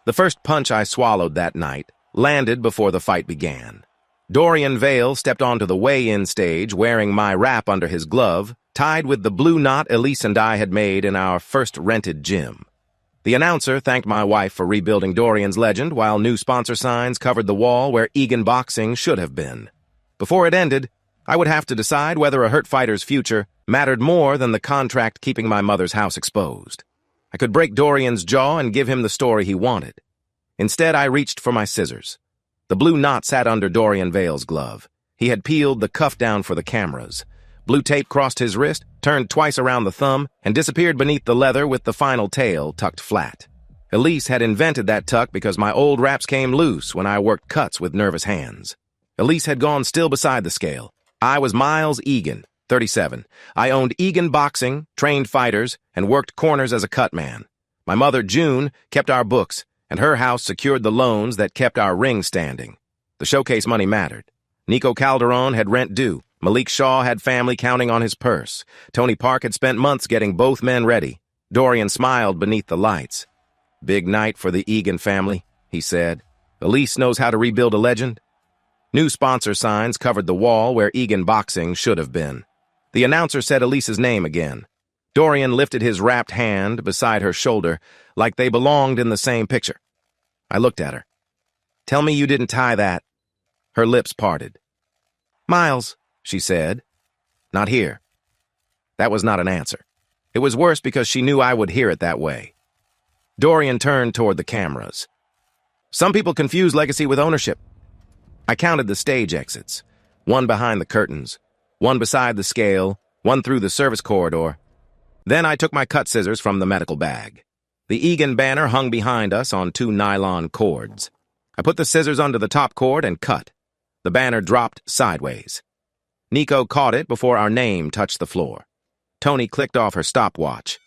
The first punch I swallowed that night landed before the fight began. Dorian Vale stepped onto the weigh-in stage wearing my wrap under his glove, tied with the blue knot Elise and I had made in our first rented gym. The announcer thanked my wife for rebuilding Dorian's legend while new sponsor signs covered the wall where Egan boxing should have been. Before it ended, I would have to decide whether a hurt fighter's future mattered more than the contract keeping my mother's house exposed. I could break Dorian's jaw and give him the story he wanted. Instead, I reached for my scissors. The blue knot sat under Dorian Vale's glove. He had peeled the cuff down for the cameras. Blue tape crossed his wrist, turned twice around the thumb, and disappeared beneath the leather with the final tail tucked flat. Elise had invented that tuck because my old wraps came loose when I worked cuts with nervous hands. Elise had gone still beside the scale. I was Miles Egan, 37. I owned Egan Boxing, trained fighters, and worked corners as a cut man. My mother, June, kept our books, and her house secured the loans that kept our ring standing. The showcase money mattered. Nico Calderon had rent due. Malik Shaw had family counting on his purse. Tony Park had spent months getting both men ready. Dorian smiled beneath the lights. "Big night for the Egan family," he said. "Elise knows how to rebuild a legend." New sponsor signs covered the wall where Egan Boxing should have been. The announcer said Elise's name again. Dorian lifted his wrapped hand beside her shoulder like they belonged in the same picture. I looked at her. "Tell me you didn't tie that." Her lips parted. "Miles," she said. "Not here." That was not an answer. It was worse because she knew I would hear it that way. Dorian turned toward the cameras. "Some people confuse legacy with ownership." I counted the stage exits. One behind the curtains, one beside the scale, one through the service corridor. Then I took my cut scissors from the medical bag. The Egan banner hung behind us on 2 nylon cords. I put the scissors under the top cord and cut. The banner dropped sideways. Nico caught it before our name touched the floor. Tony clicked off her stopwatch.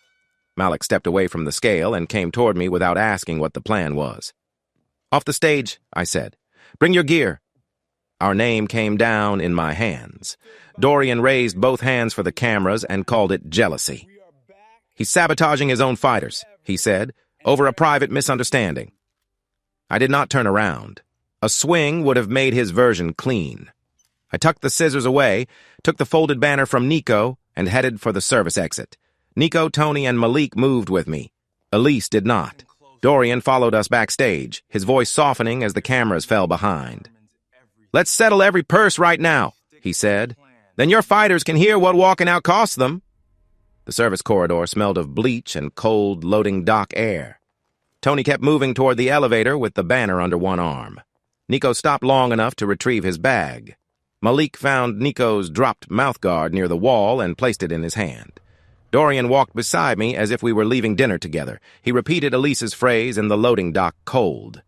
Malik stepped away from the scale and came toward me without asking what the plan was. "Off the stage," I said. "Bring your gear." Our name came down in my hands. Dorian raised both hands for the cameras and called it jealousy. "He's sabotaging his own fighters," he said, "over a private misunderstanding." I did not turn around. A swing would have made his version clean. I tucked the scissors away, took the folded banner from Nico, and headed for the service exit. Nico, Tony, and Malik moved with me. Elise did not. Dorian followed us backstage, his voice softening as the cameras fell behind. "Let's settle every purse right now," he said. "Then your fighters can hear what walking out costs them." The service corridor smelled of bleach and cold, loading dock air. Tony kept moving toward the elevator with the banner under one arm. Nico stopped long enough to retrieve his bag. Malik found Nico's dropped mouthguard near the wall and placed it in his hand. Dorian walked beside me as if we were leaving dinner together. He repeated Elise's phrase in the loading dock cold.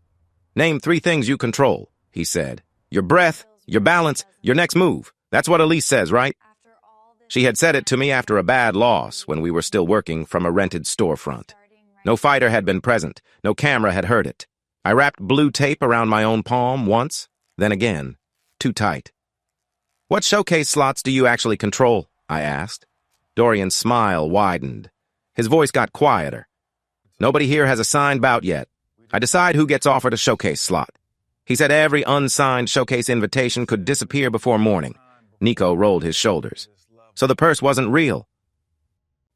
"Name 3 things you control," he said. "Your breath, your balance, your next move. That's what Elise says, right?" She had said it to me after a bad loss when we were still working from a rented storefront. No fighter had been present. No camera had heard it. I wrapped blue tape around my own palm once, then again. Too tight. "What showcase slots do you actually control?" I asked. Dorian's smile widened. His voice got quieter. "Nobody here has a signed bout yet. I decide who gets offered a showcase slot." He said every unsigned showcase invitation could disappear before morning. Nico rolled his shoulders. "So the purse wasn't real."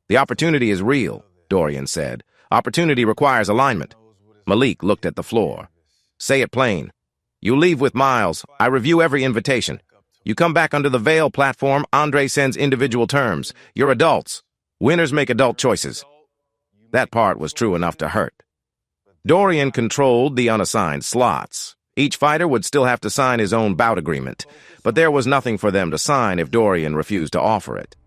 "The opportunity is real," Dorian said. "Opportunity requires alignment." Malik looked at the floor. "Say it plain. You leave with Miles. I review every invitation. You come back under the Vale platform, Andre sends individual terms. You're adults. Winners make adult choices." That part was true enough to hurt. Dorian controlled the unassigned slots. Each fighter would still have to sign his own bout agreement, but there was nothing for them to sign if Dorian refused to offer it.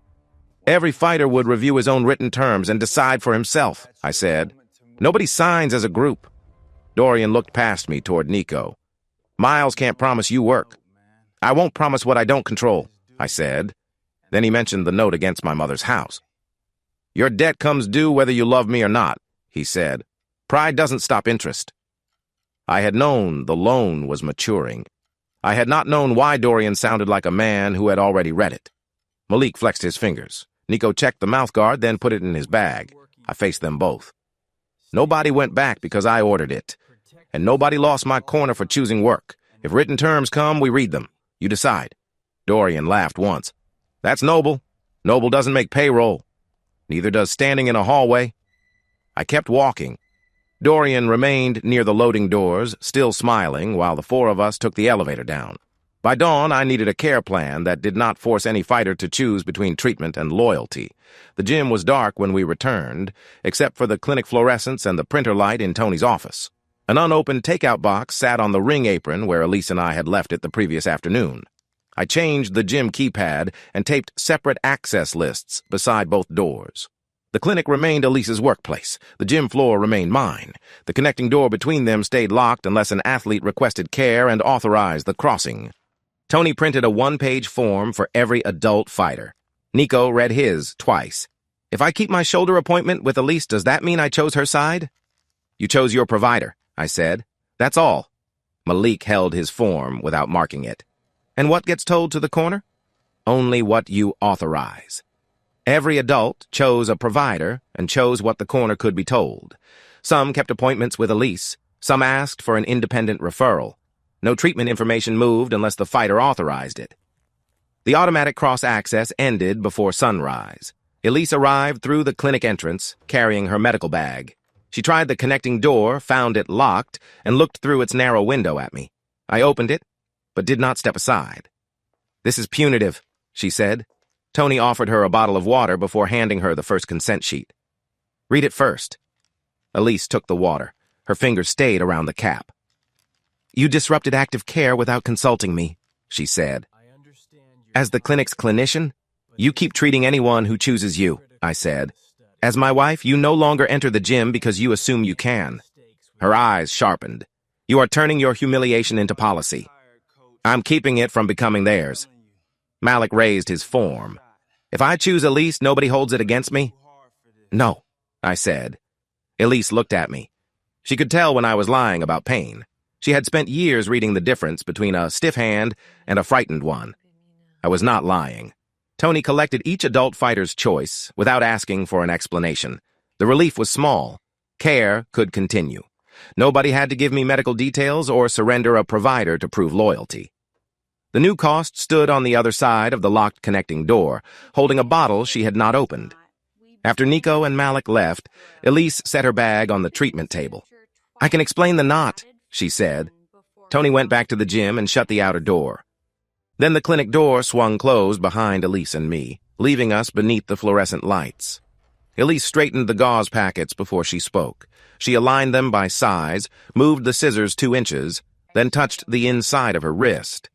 "Every fighter would review his own written terms and decide for himself," I said. "Nobody signs as a group." Dorian looked past me toward Nico. "Miles can't promise you work." "I won't promise what I don't control," I said. Then he mentioned the note against my mother's house. "Your debt comes due whether you love me or not," he said. "Pride doesn't stop interest." I had known the loan was maturing. I had not known why Dorian sounded like a man who had already read it. Malik flexed his fingers. Nico checked the mouthguard, then put it in his bag. I faced them both. "Nobody went back because I ordered it. and nobody lost my corner for choosing work. If written terms come, we read them. You decide. Dorian laughed once. That's noble. Noble doesn't make payroll. Neither does standing in a hallway. I kept walking. Dorian remained near the loading doors, still smiling, while the four of us took the elevator down. By dawn, I needed a care plan that did not force any fighter to choose between treatment and loyalty. The gym was dark when we returned, except for the clinic fluorescents and the printer light in Tony's office. An unopened takeout box sat on the ring apron where Elise and I had left it the previous afternoon. I changed the gym keypad and taped separate access lists beside both doors. The clinic remained Elise's workplace. The gym floor remained mine. The connecting door between them stayed locked unless an athlete requested care and authorized the crossing. Tony printed a one-page form for every adult fighter. Nico read his twice. If I keep my shoulder appointment with Elise, does that mean I chose her side? You chose your provider, I said. That's all. Malik held his form without marking it. And what gets told to the corner? Only what you authorize. Every adult chose a provider and chose what the corner could be told. Some kept appointments with Elise. Some asked for an independent referral. No treatment information moved unless the fighter authorized it. The automatic cross-access ended before sunrise. Elise arrived through the clinic entrance, carrying her medical bag. She tried the connecting door, found it locked, and looked through its narrow window at me. I opened it, but did not step aside. This is punitive, she said. Tony offered her a bottle of water before handing her the first consent sheet. Read it first. Elise took the water. Her fingers stayed around the cap. You disrupted active care without consulting me, she said. As the clinic's clinician, you keep treating anyone who chooses you, I said. As my wife, you no longer enter the gym because you assume you can. Her eyes sharpened. You are turning your humiliation into policy. I'm keeping it from becoming theirs. Malik raised his form. If I choose Elise, nobody holds it against me? No, I said. Elise looked at me. She could tell when I was lying about pain. She had spent years reading the difference between a stiff hand and a frightened one. I was not lying. Tony collected each adult fighter's choice without asking for an explanation. The relief was small. Care could continue. Nobody had to give me medical details or surrender a provider to prove loyalty. The new cost stood on the other side of the locked connecting door, holding a bottle she had not opened. After Nico and Malik left, Elise set her bag on the treatment table. I can explain the knot, she said. Tony went back to the gym and shut the outer door. Then the clinic door swung closed behind Elise and me, leaving us beneath the fluorescent lights. Elise straightened the gauze packets before she spoke. She aligned them by size, moved the scissors 2 inches, then touched the inside of her wrist.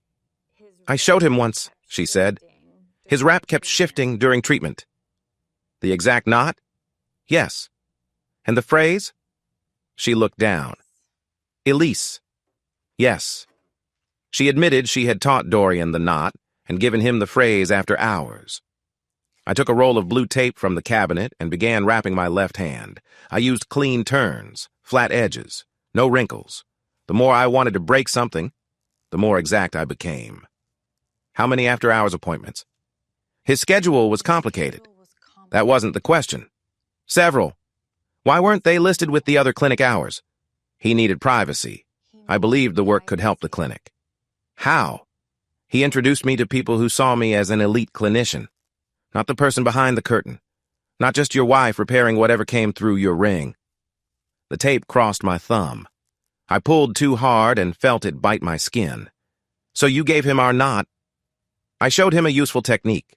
I showed him once, she said. His wrap kept shifting during treatment. The exact knot? Yes. And the phrase? She looked down. Elise. Yes. She admitted she had taught Dorian the knot and given him the phrase after hours. I took a roll of blue tape from the cabinet and began wrapping my left hand. I used clean turns, flat edges, no wrinkles. The more I wanted to break something, the more exact I became. How many after-hours appointments? His schedule was complicated. That wasn't the question. Several. Why weren't they listed with the other clinic hours? He needed privacy. I believed the work could help the clinic. How? He introduced me to people who saw me as an elite clinician. Not the person behind the curtain. Not just your wife repairing whatever came through your ring. The tape crossed my thumb. I pulled too hard and felt it bite my skin. So you gave him our knot. I showed him a useful technique.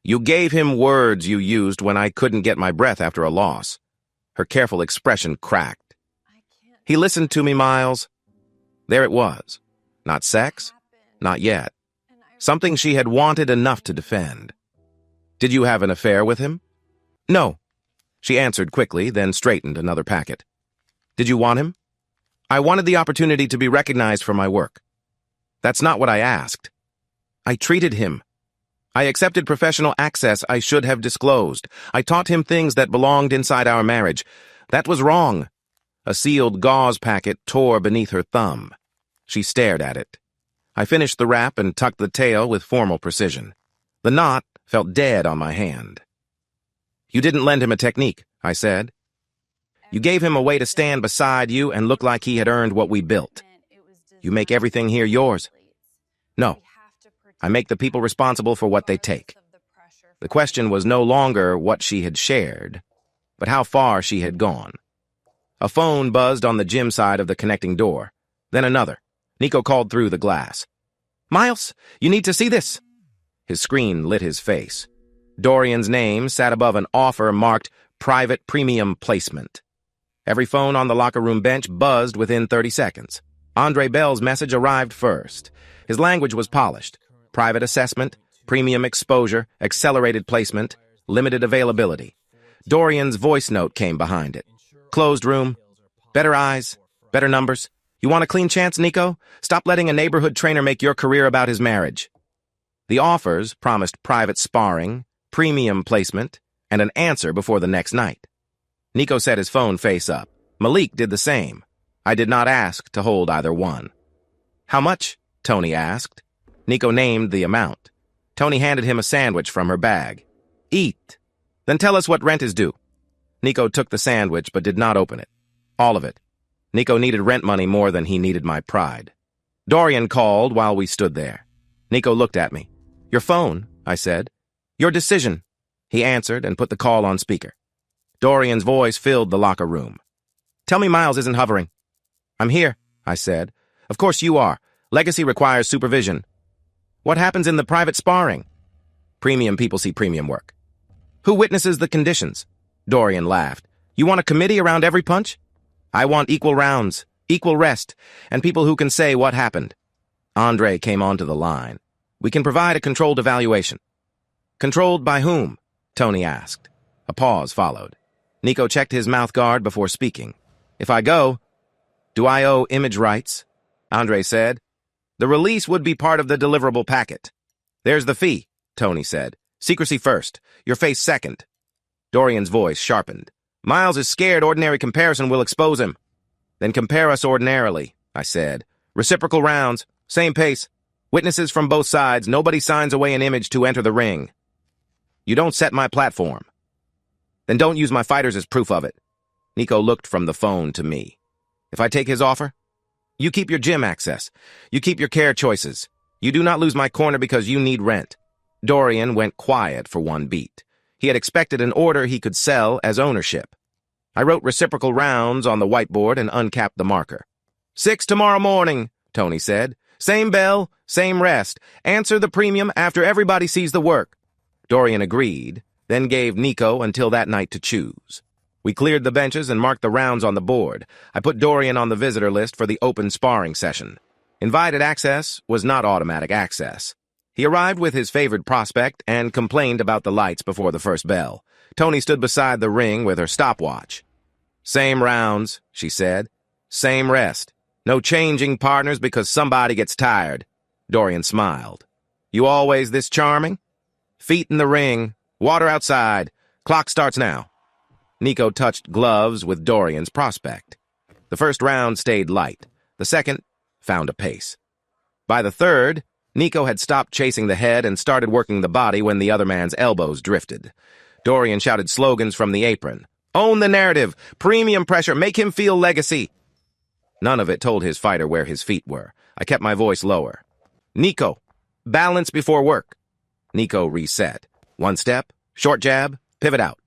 You gave him words you used when I couldn't get my breath after a loss. Her careful expression cracked. He listened to me, Miles. There it was. Not sex, not yet. Something she had wanted enough to defend. Did you have an affair with him? No. She answered quickly, then straightened another packet. Did you want him? I wanted the opportunity to be recognized for my work. That's not what I asked. I treated him. I accepted professional access I should have disclosed. I taught him things that belonged inside our marriage. That was wrong. A sealed gauze packet tore beneath her thumb. She stared at it. I finished the wrap and tucked the tail with formal precision. The knot felt dead on my hand. You didn't lend him a technique, I said. You gave him a way to stand beside you and look like he had earned what we built. You make everything here yours. No, I make the people responsible for what they take. The question was no longer what she had shared, but how far she had gone. A phone buzzed on the gym side of the connecting door. Then another. Nico called through the glass. "Miles, you need to see this." His screen lit his face. Dorian's name sat above an offer marked Private Premium Placement. Every phone on the locker room bench buzzed within 30 seconds. Andre Bell's message arrived first. His language was polished. Private assessment, premium exposure, accelerated placement, limited availability. Dorian's voice note came behind it. Closed room, better eyes, better numbers. You want a clean chance, Nico? Stop letting a neighborhood trainer make your career about his marriage. The offers promised private sparring, premium placement, and an answer before the next night. Nico set his phone face up. Malik did the same. I did not ask to hold either one. "How much?" Tony asked. Nico named the amount. Tony handed him a sandwich from her bag. "Eat. Then tell us what rent is due." Nico took the sandwich but did not open it. All of it. Nico needed rent money more than he needed my pride. Dorian called while we stood there. Nico looked at me. "Your phone," I said. "Your decision." He answered and put the call on speaker. Dorian's voice filled the locker room. "Tell me Miles isn't hovering." "I'm here," I said. "Of course you are. Legacy requires supervision." "What happens in the private sparring?" "Premium people see premium work." "Who witnesses the conditions?" Dorian laughed. "You want a committee around every punch?" "I want equal rounds, equal rest, and people who can say what happened." Andre came onto the line. "We can provide a controlled evaluation." "Controlled by whom?" Tony asked. A pause followed. Nico checked his mouth guard before speaking. "If I go, do I owe image rights?" Andre said. "The release would be part of the deliverable packet." "There's the fee," Tony said. "Secrecy first, your face second." Dorian's voice sharpened. "Miles is scared ordinary comparison will expose him." "Then compare us ordinarily," I said. "Reciprocal rounds, same pace. Witnesses from both sides, nobody signs away an image to enter the ring." "You don't set my platform." "Then don't use my fighters as proof of it." Nico looked from the phone to me. "If I take his offer? You keep your gym access. You keep your care choices. You do not lose my corner because you need rent." Dorian went quiet for one beat. He had expected an order he could sell as ownership. I wrote reciprocal rounds on the whiteboard and uncapped the marker. 6 tomorrow morning, Tony said. "Same bell, same rest. Answer the premium after everybody sees the work." Dorian agreed, then gave Nico until that night to choose. We cleared the benches and marked the rounds on the board. I put Dorian on the visitor list for the open sparring session. Invited access was not automatic access. He arrived with his favored prospect and complained about the lights before the first bell. Tony stood beside the ring with her stopwatch. "Same rounds," she said. "Same rest. No changing partners because somebody gets tired." Dorian smiled. "You always this charming?" "Feet in the ring. Water outside. Clock starts now." Nico touched gloves with Dorian's prospect. The first round stayed light. The second found a pace. By the third, Nico had stopped chasing the head and started working the body when the other man's elbows drifted. Dorian shouted slogans from the apron. "Own the narrative! Premium pressure! Make him feel legacy!" None of it told his fighter where his feet were. I kept my voice lower. "Nico, balance before work." Nico reset. One step, short jab, pivot out.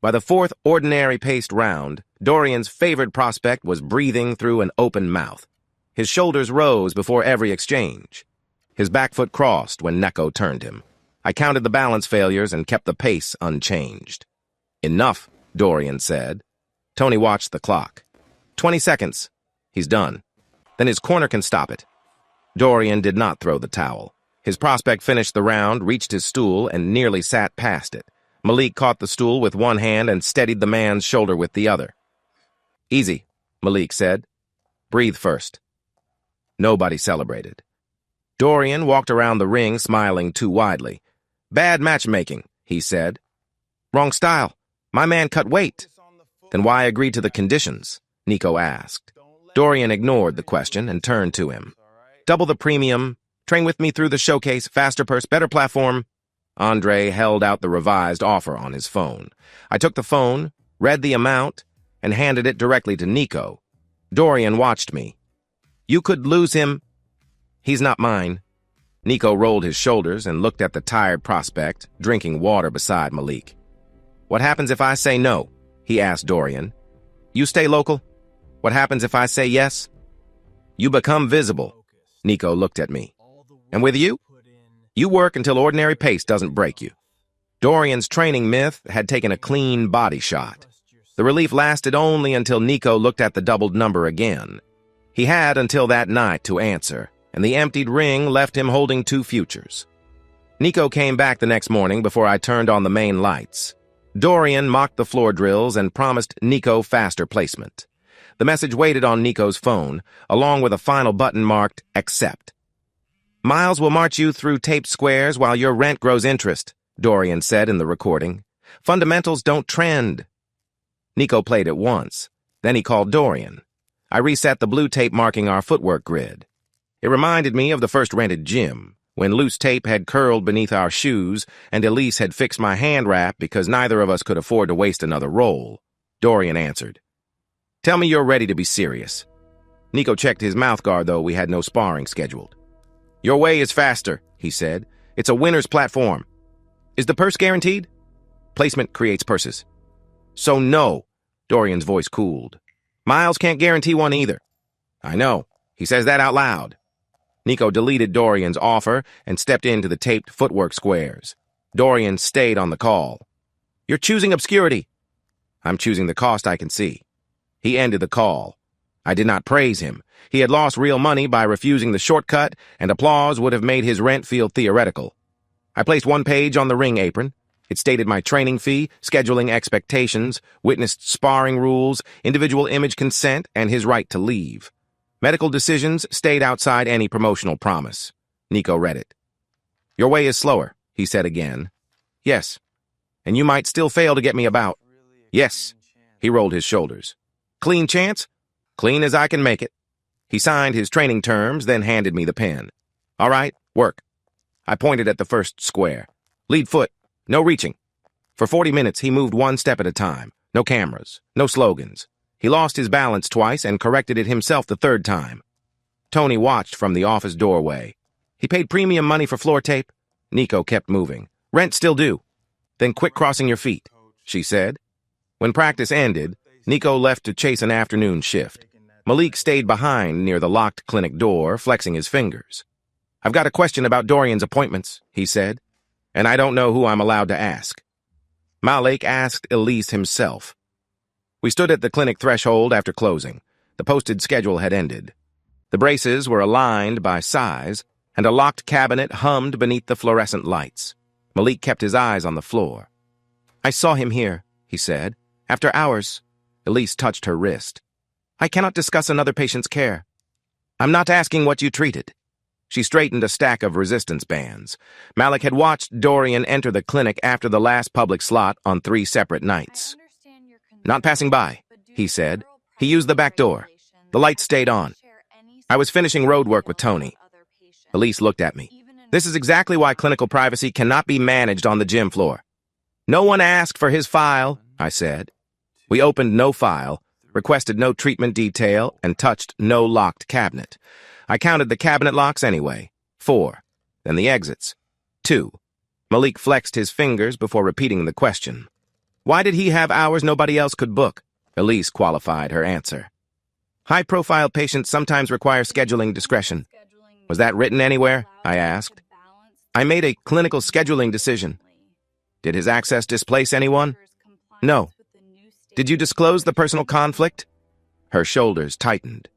By the fourth ordinary-paced round, Dorian's favored prospect was breathing through an open mouth. His shoulders rose before every exchange. His back foot crossed when Neko turned him. I counted the balance failures and kept the pace unchanged. "Enough," Dorian said. Tony watched the clock. 20 seconds. He's done. Then his corner can stop it. Dorian did not throw the towel. His prospect finished the round, reached his stool, and nearly sat past it. Malik caught the stool with one hand and steadied the man's shoulder with the other. "Easy," Malik said. "Breathe first." Nobody celebrated. Dorian walked around the ring smiling too widely. "Bad matchmaking," he said. "Wrong style. My man cut weight." "Then why agree to the conditions?" Nico asked. Dorian ignored the question and turned to him. "Double the premium, train with me through the showcase, faster purse, better platform." Andre held out the revised offer on his phone. I took the phone, read the amount, and handed it directly to Nico. Dorian watched me. You could lose him. He's not mine. Nico rolled his shoulders and looked at the tired prospect, drinking water beside Malik. What happens if I say no? He asked Dorian. You stay local? What happens if I say yes? You become visible. Nico looked at me. And with you? You work until ordinary pace doesn't break you. Dorian's training myth had taken a clean body shot. The relief lasted only until Nico looked at the doubled number again. He had until that night to answer, and the emptied ring left him holding 2 futures. Nico came back the next morning before I turned on the main lights. Dorian mocked the floor drills and promised Nico faster placement. The message waited on Nico's phone, along with a final button marked Accept. Miles will march you through taped squares while your rent grows interest, Dorian said in the recording. Fundamentals don't trend. Nico played it once. Then he called Dorian. I reset the blue tape marking our footwork grid. It reminded me of the first rented gym, when loose tape had curled beneath our shoes and Elise had fixed my handwrap because neither of us could afford to waste another roll. Dorian answered. Tell me you're ready to be serious. Nico checked his mouthguard, though we had no sparring scheduled. Your way is faster, he said. It's a winner's platform. Is the purse guaranteed? Placement creates purses. So no, Dorian's voice cooled. Miles can't guarantee one either. I know. He says that out loud. Nico deleted Dorian's offer and stepped into the taped footwork squares. Dorian stayed on the call. You're choosing obscurity. I'm choosing the cost I can see. He ended the call. I did not praise him. He had lost real money by refusing the shortcut, and applause would have made his rent feel theoretical. I placed 1 page on the ring apron. It stated my training fee, scheduling expectations, witnessed sparring rules, individual image consent, and his right to leave. Medical decisions stayed outside any promotional promise. Nico read it. Your way is slower, he said again. Yes. And you might still fail to get me about. Yes. He rolled his shoulders. Clean chance? Clean as I can make it. He signed his training terms, then handed me the pen. All right, work. I pointed at the first square. Lead foot. No reaching. For 40 minutes, he moved 1 step at a time. No cameras. No slogans. He lost his balance twice and corrected it himself the 3rd time. Tony watched from the office doorway. He paid premium money for floor tape. Nico kept moving. Rent still due. Then quit crossing your feet, she said. When practice ended, Nico left to chase an afternoon shift. Malik stayed behind near the locked clinic door, flexing his fingers. I've got a question about Dorian's appointments, he said, and I don't know who I'm allowed to ask. Malik asked Elise himself. We stood at the clinic threshold after closing. The posted schedule had ended. The braces were aligned by size, and a locked cabinet hummed beneath the fluorescent lights. Malik kept his eyes on the floor. I saw him here, he said. After hours. Elise touched her wrist. I cannot discuss another patient's care. I'm not asking what you treated. She straightened a stack of resistance bands. Malik had watched Dorian enter the clinic after the last public slot on 3 separate nights. Not passing by, he said. He used the back door. The lights stayed on. I was finishing road work with Tony. Elise looked at me. This is exactly why clinical privacy cannot be managed on the gym floor. No one asked for his file, I said. We opened no file, requested no treatment detail, and touched no locked cabinet. I counted the cabinet locks anyway. 4. Then the exits. 2. Malik flexed his fingers before repeating the question. Why did he have hours nobody else could book? Elise qualified her answer. High-profile patients sometimes require scheduling discretion. Was that written anywhere? I asked. I made a clinical scheduling decision. Did his access displace anyone? No. Did you disclose the personal conflict? Her shoulders tightened.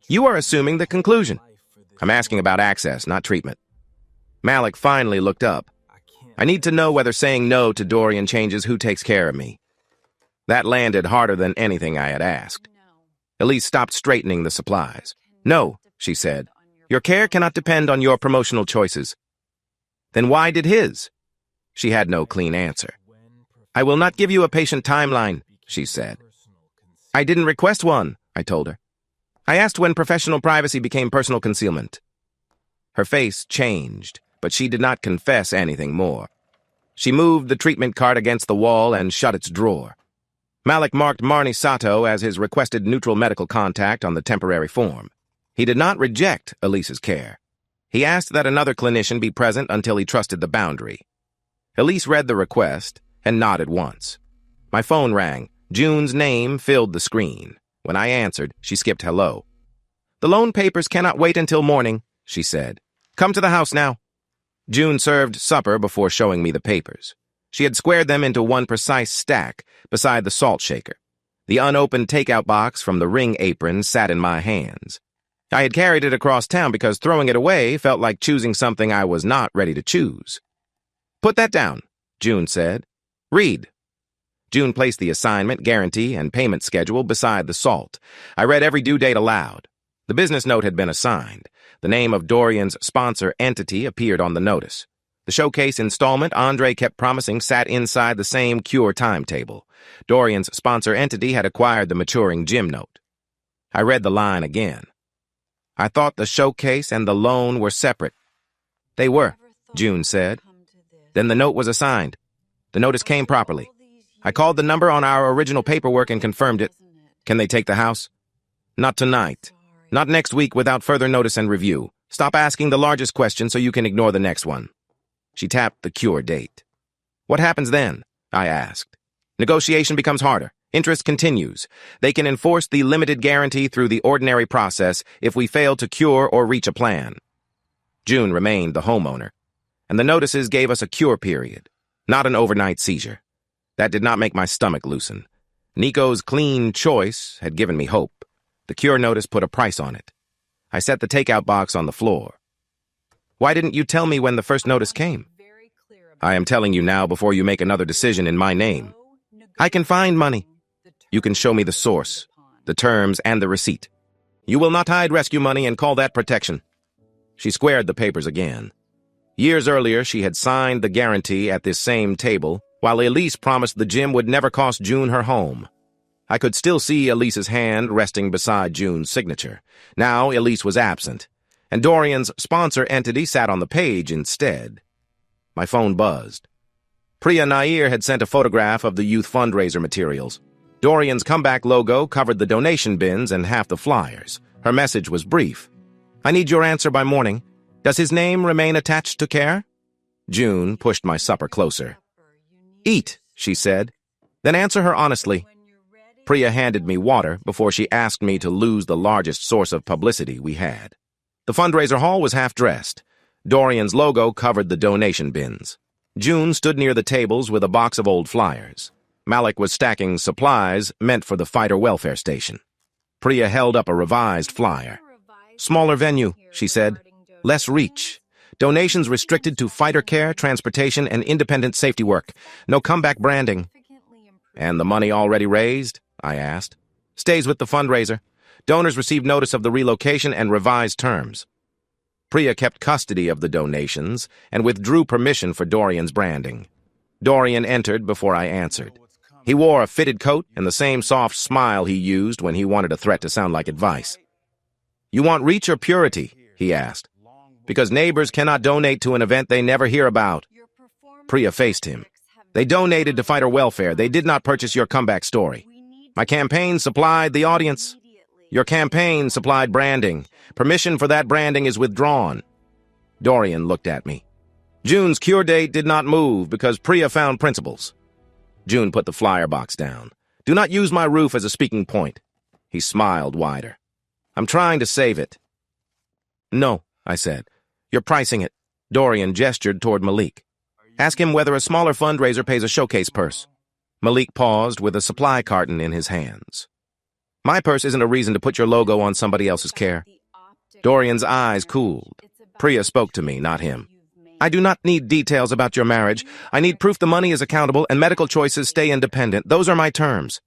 You are assuming the conclusion. I'm asking about access, not treatment. Malik finally looked up. I need to know whether saying no to Dorian changes who takes care of me. That landed harder than anything I had asked. Elise stopped straightening the supplies. No, she said. Your care cannot depend on your promotional choices. Then why did his? She had no clean answer. I will not give you a patient timeline, she said. I didn't request one, I told her. I asked when professional privacy became personal concealment. Her face changed, but she did not confess anything more. She moved the treatment cart against the wall and shut its drawer. Malik marked Marnie Sato as his requested neutral medical contact on the temporary form. He did not reject Elise's care. He asked that another clinician be present until he trusted the boundary. Elise read the request and nodded once. My phone rang. June's name filled the screen. When I answered, she skipped hello. "The loan papers cannot wait until morning," she said. "Come to the house now." June served supper before showing me the papers. She had squared them into one precise stack beside the salt shaker. The unopened takeout box from the ring apron sat in my hands. I had carried it across town because throwing it away felt like choosing something I was not ready to choose. "Put that down," June said. "Read." June placed the assignment, guarantee, and payment schedule beside the salt. I read every due date aloud. The business note had been assigned. The name of Dorian's sponsor entity appeared on the notice. The showcase installment Andre kept promising sat inside the same cure timetable. Dorian's sponsor entity had acquired the maturing gym note. I read the line again. "I thought the showcase and the loan were separate." "They were," June said. "Then the note was assigned. The notice came properly. I called the number on our original paperwork and confirmed it. Can they take the house?" "Not tonight. Not next week without further notice and review. Stop asking the largest question so you can ignore the next one." She tapped the cure date. "What happens then?" I asked. "Negotiation becomes harder. Interest continues. They can enforce the limited guarantee through the ordinary process if we fail to cure or reach a plan." June remained the homeowner, and the notices gave us a cure period, not an overnight seizure. That did not make my stomach loosen. Nico's clean choice had given me hope. The cure notice put a price on it. I set the takeout box on the floor. "Why didn't you tell me when the first notice came?" "I am telling you now before you make another decision in my name. I can find money. You can show me the source, the terms, and the receipt. You will not hide rescue money and call that protection." She squared the papers again. Years earlier, she had signed the guarantee at this same table, while Elise promised the gym would never cost June her home. I could still see Elise's hand resting beside June's signature. Now Elise was absent, and Dorian's sponsor entity sat on the page instead. My phone buzzed. Priya Nair had sent a photograph of the youth fundraiser materials. Dorian's comeback logo covered the donation bins and half the flyers. Her message was brief. "I need your answer by morning. Does his name remain attached to care?" June pushed my supper closer. "Eat," she said. "Then answer her honestly." Priya handed me water before she asked me to lose the largest source of publicity we had. The fundraiser hall was half-dressed. Dorian's logo covered the donation bins. June stood near the tables with a box of old flyers. Malik was stacking supplies meant for the fighter welfare station. Priya held up a revised flyer. "Smaller venue," she said. "Less reach. Donations restricted to fighter care, transportation, and independent safety work. No comeback branding." "And the money already raised?" I asked. "Stays with the fundraiser. Donors received notice of the relocation and revised terms." Priya kept custody of the donations and withdrew permission for Dorian's branding. Dorian entered before I answered. He wore a fitted coat and the same soft smile he used when he wanted a threat to sound like advice. "You want reach or purity?" he asked. "Because neighbors cannot donate to an event they never hear about." Priya faced him. "They donated to fighter welfare. They did not purchase your comeback story. My campaign supplied the audience. Your campaign supplied branding. Permission for that branding is withdrawn." Dorian looked at me. June's cure date did not move because Priya found principles. June put the flyer box down. "Do not use my roof as a speaking point." He smiled wider. "I'm trying to save it." "No," I said. "You're pricing it." Dorian gestured toward Malik. "Ask him whether a smaller fundraiser pays a showcase purse." Malik paused with a supply carton in his hands. "My purse isn't a reason to put your logo on somebody else's care." Dorian's eyes cooled. Priya spoke to me, not him. "I do not need details about your marriage. I need proof the money is accountable and medical choices stay independent. Those are my terms."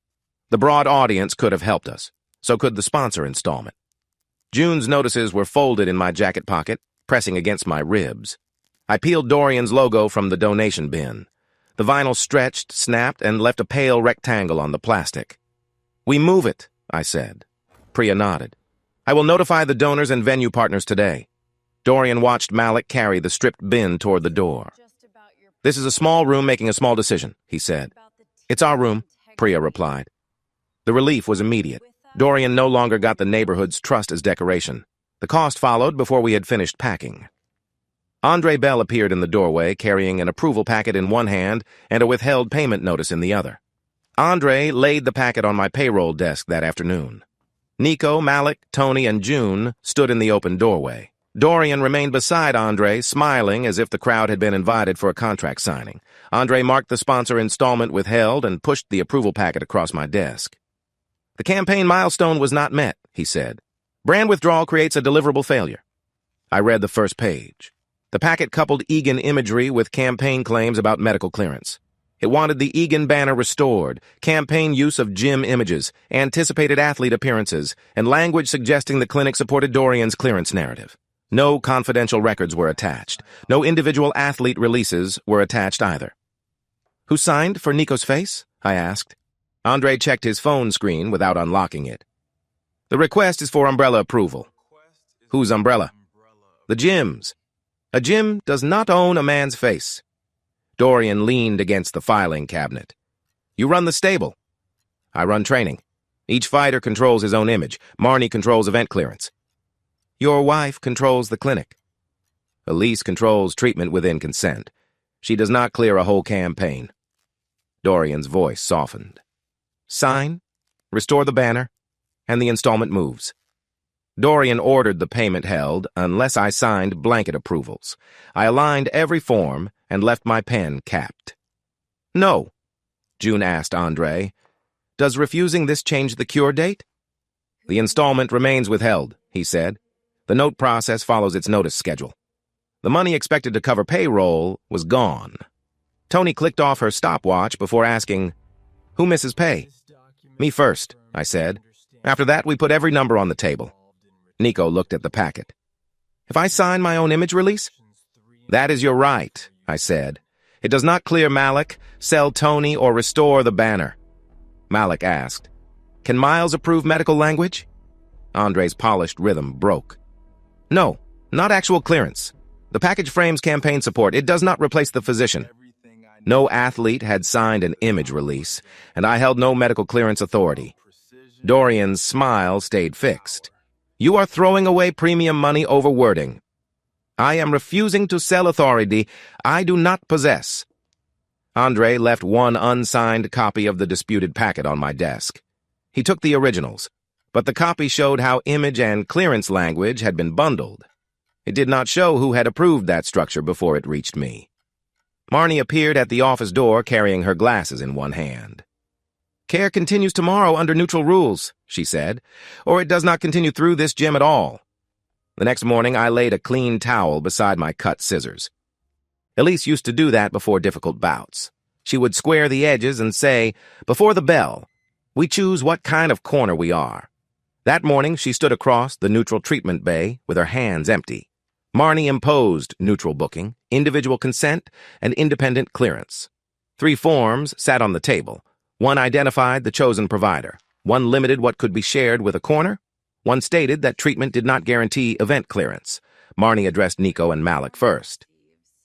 The broad audience could have helped us. So could the sponsor installment. June's notices were folded in my jacket pocket, pressing against my ribs. I peeled Dorian's logo from the donation bin. The vinyl stretched, snapped, and left a pale rectangle on the plastic. "We move it," I said. Priya nodded. "I will notify the donors and venue partners today." Dorian watched Malik carry the stripped bin toward the door. "This is a small room making a small decision," he said. "It's our room. Priya replied. The relief was immediate. Dorian no longer got the neighborhood's trust as decoration. The cost followed before we had finished packing. Andre Bell appeared in the doorway, carrying an approval packet in one hand and a withheld payment notice in the other. Andre laid the packet on my payroll desk that afternoon. Nico, Malik, Tony, and June stood in the open doorway. Dorian remained beside Andre, smiling as if the crowd had been invited for a contract signing. Andre marked the sponsor installment withheld and pushed the approval packet across my desk. The campaign milestone was not met, he said. Brand withdrawal creates a deliverable failure. I read the first page. The packet coupled Egan imagery with campaign claims about medical clearance. It wanted the Egan banner restored, campaign use of gym images, anticipated athlete appearances, and language suggesting the clinic supported Dorian's clearance narrative. No confidential records were attached. No individual athlete releases were attached either. Who signed for Nico's face? I asked. Andre checked his phone screen without unlocking it. The request is for umbrella approval. Whose umbrella? The gym's. A gym does not own a man's face. Dorian leaned against the filing cabinet. You run the stable. I run training. Each fighter controls his own image. Marnie controls event clearance. Your wife controls the clinic. Elise controls treatment within consent. She does not clear a whole campaign. Dorian's voice softened. Sign, restore the banner, and the installment moves. Dorian ordered the payment held unless I signed blanket approvals. I aligned every form and left my pen capped. No, June asked Andre. Does refusing this change the cure date? The installment remains withheld, he said. The note process follows its notice schedule. The money expected to cover payroll was gone. Tony clicked off her stopwatch before asking, Who misses pay? Me first, I said. After that, we put every number on the table. Nico looked at the packet. If I sign my own image release? That is your right, I said. It does not clear Malik, sell Tony, or restore the banner. Malik asked, Can Miles approve medical language? Andre's polished rhythm broke. No, not actual clearance. The package frames campaign support. It does not replace the physician. No athlete had signed an image release, and I held no medical clearance authority. Dorian's smile stayed fixed. You are throwing away premium money over wording. I am refusing to sell authority I do not possess. Andre left one unsigned copy of the disputed packet on my desk. He took the originals, but the copy showed how image and clearance language had been bundled. It did not show who had approved that structure before it reached me. Marnie appeared at the office door carrying her glasses in one hand. Care continues tomorrow under neutral rules, she said, or it does not continue through this gym at all. The next morning, I laid a clean towel beside my cut scissors. Elise used to do that before difficult bouts. She would square the edges and say, Before the bell, we choose what kind of corner we are. That morning, she stood across the neutral treatment bay with her hands empty. Marnie imposed neutral booking, individual consent, and independent clearance. 3 forms sat on the table. One identified the chosen provider. One limited what could be shared with a corner. One stated that treatment did not guarantee event clearance. Marnie addressed Nico and Malik first.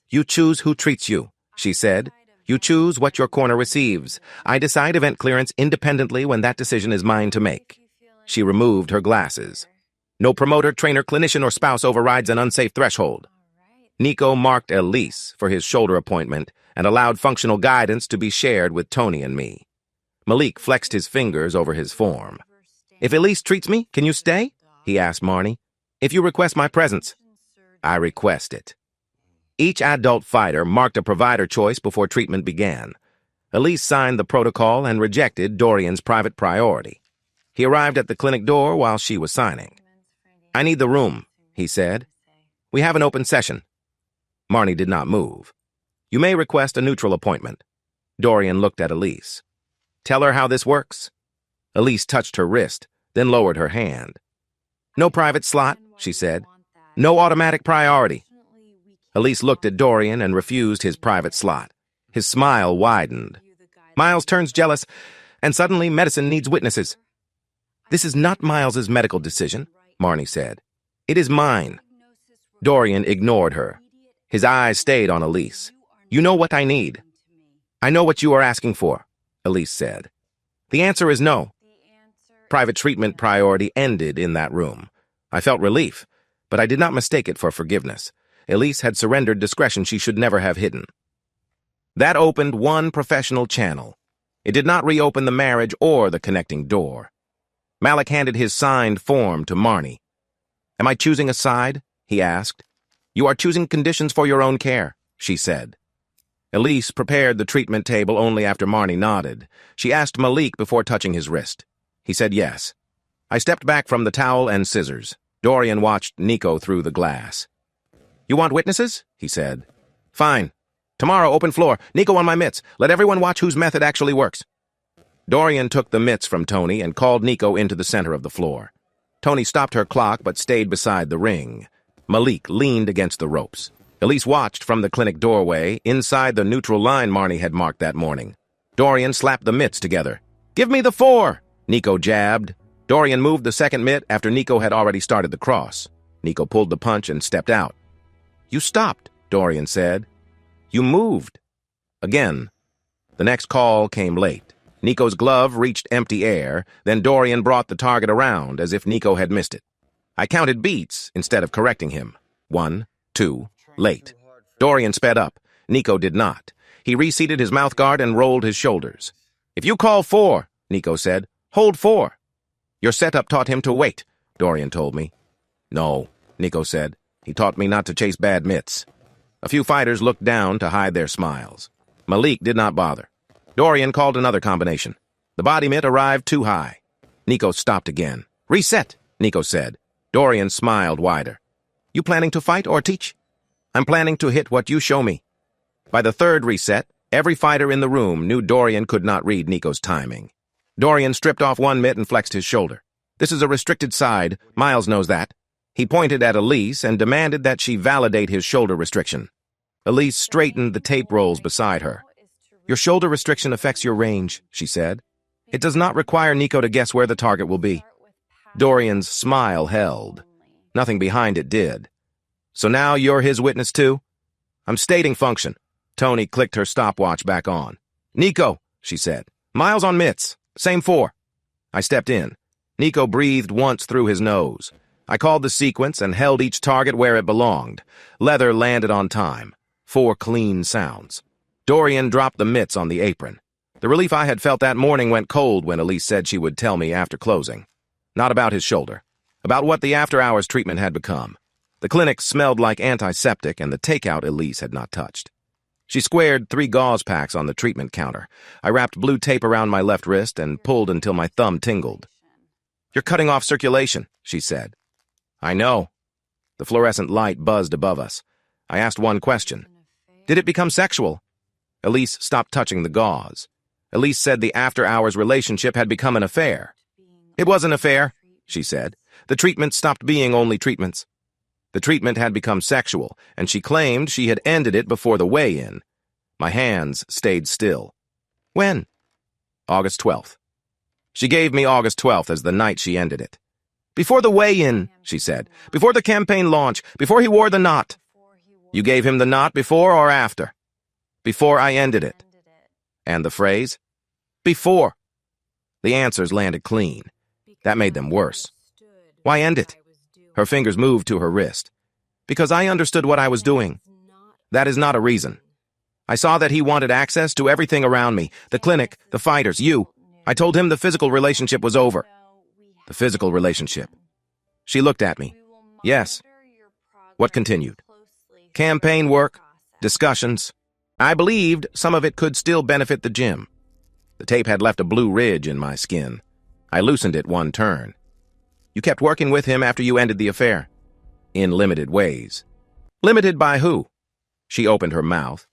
You choose who treats you, she said. You choose what your corner receives. I decide event clearance independently when that decision is mine to make. She removed her glasses. No promoter, trainer, clinician, or spouse overrides an unsafe threshold. Nico marked Elise for his shoulder appointment and allowed functional guidance to be shared with Tony and me. Malik flexed his fingers over his form. If Elise treats me, can you stay? He asked Marnie. If you request my presence. I request it. Each adult fighter marked a provider choice before treatment began. Elise signed the protocol and rejected Dorian's private priority. He arrived at the clinic door while she was signing. I need the room, he said. We have an open session. Marnie did not move. You may request a neutral appointment. Dorian looked at Elise. Tell her how this works. Elise touched her wrist, then lowered her hand. No private slot, she said. No automatic priority. Elise looked at Dorian and refused his private slot. His smile widened. Miles turns jealous, and suddenly medicine needs witnesses. This is not Miles's medical decision, Marnie said. It is mine. Dorian ignored her. His eyes stayed on Elise. You know what I need. I know what you are asking for, Elise said. The answer is no. Private treatment priority ended in that room. I felt relief, but I did not mistake it for forgiveness. Elise had surrendered discretion she should never have hidden. That opened one professional channel. It did not reopen the marriage or the connecting door. Malik handed his signed form to Marnie. "Am I choosing a side?" he asked. "You are choosing conditions for your own care," she said. Elise prepared the treatment table only after Marnie nodded. She asked Malik before touching his wrist. He said yes. I stepped back from the towel and scissors. Dorian watched Nico through the glass. "You want witnesses?" he said. "Fine. Tomorrow, open floor. Nico on my mitts. Let everyone watch whose method actually works." Dorian took the mitts from Tony and called Nico into the center of the floor. Tony stopped her clock but stayed beside the ring. Malik leaned against the ropes. Elise watched from the clinic doorway, inside the neutral line Marnie had marked that morning. Dorian slapped the mitts together. "Give me the 4!" Nico jabbed. Dorian moved the second mitt after Nico had already started the cross. Nico pulled the punch and stepped out. "You stopped," Dorian said. "You moved." Again. The next call came late. Nico's glove reached empty air, then Dorian brought the target around as if Nico had missed it. I counted beats instead of correcting him. 1, 2, late. Dorian sped up. Nico did not. He reseated his mouthguard and rolled his shoulders. "If you call 4, Nico said, hold 4. Your setup taught him to wait, Dorian told me. "No," Nico said. "He taught me not to chase bad mitts." A few fighters looked down to hide their smiles. Malik did not bother. Dorian called another combination. The body mitt arrived too high. Nico stopped again. "Reset," Nico said. Dorian smiled wider. "You planning to fight or teach?" "I'm planning to hit what you show me." By the third reset, every fighter in the room knew Dorian could not read Nico's timing. Dorian stripped off one mitt and flexed his shoulder. "This is a restricted side. Miles knows that." He pointed at Elise and demanded that she validate his shoulder restriction. Elise straightened the tape rolls beside her. "Your shoulder restriction affects your range," she said. "It does not require Nico to guess where the target will be." Dorian's smile held. Nothing behind it did. "So now you're his witness too?" "I'm stating function." Tony clicked her stopwatch back on. "Nico," she said. "Miles on mitts. Same 4. I stepped in. Nico breathed once through his nose. I called the sequence and held each target where it belonged. Leather landed on time. 4 clean sounds. Dorian dropped the mitts on the apron. The relief I had felt that morning went cold when Elise said she would tell me after closing. Not about his shoulder. About what the after-hours treatment had become. The clinic smelled like antiseptic and the takeout Elise had not touched. She squared 3 gauze packs on the treatment counter. I wrapped blue tape around my left wrist and pulled until my thumb tingled. "You're cutting off circulation," she said. "I know." The fluorescent light buzzed above us. I asked one question. "Did it become sexual?" Elise stopped touching the gauze. Elise said the after-hours relationship had become an affair. "It was an affair," she said. "The treatments stopped being only treatments." The treatment had become sexual, and she claimed she had ended it before the weigh-in. My hands stayed still. "When?" "August 12th. She gave me August 12th as the night she ended it. "Before the weigh-in," she said. "Before the campaign launch. Before he wore the knot." "You gave him the knot before or after?" "Before I ended it." "And the phrase?" "Before." The answers landed clean. That made them worse. "Why end it?" Her fingers moved to her wrist. "Because I understood what I was doing." "That is not a reason. I saw that he wanted access to everything around me, the clinic, the fighters, you. I told him the physical relationship was over." "The physical relationship." She looked at me. "Yes." What continued? "Campaign work, discussions. I believed some of it could still benefit the gym." The tape had left a blue ridge in my skin. I loosened it one turn. "You kept working with him after you ended the affair?" "In limited ways." "Limited by who?" She opened her mouth,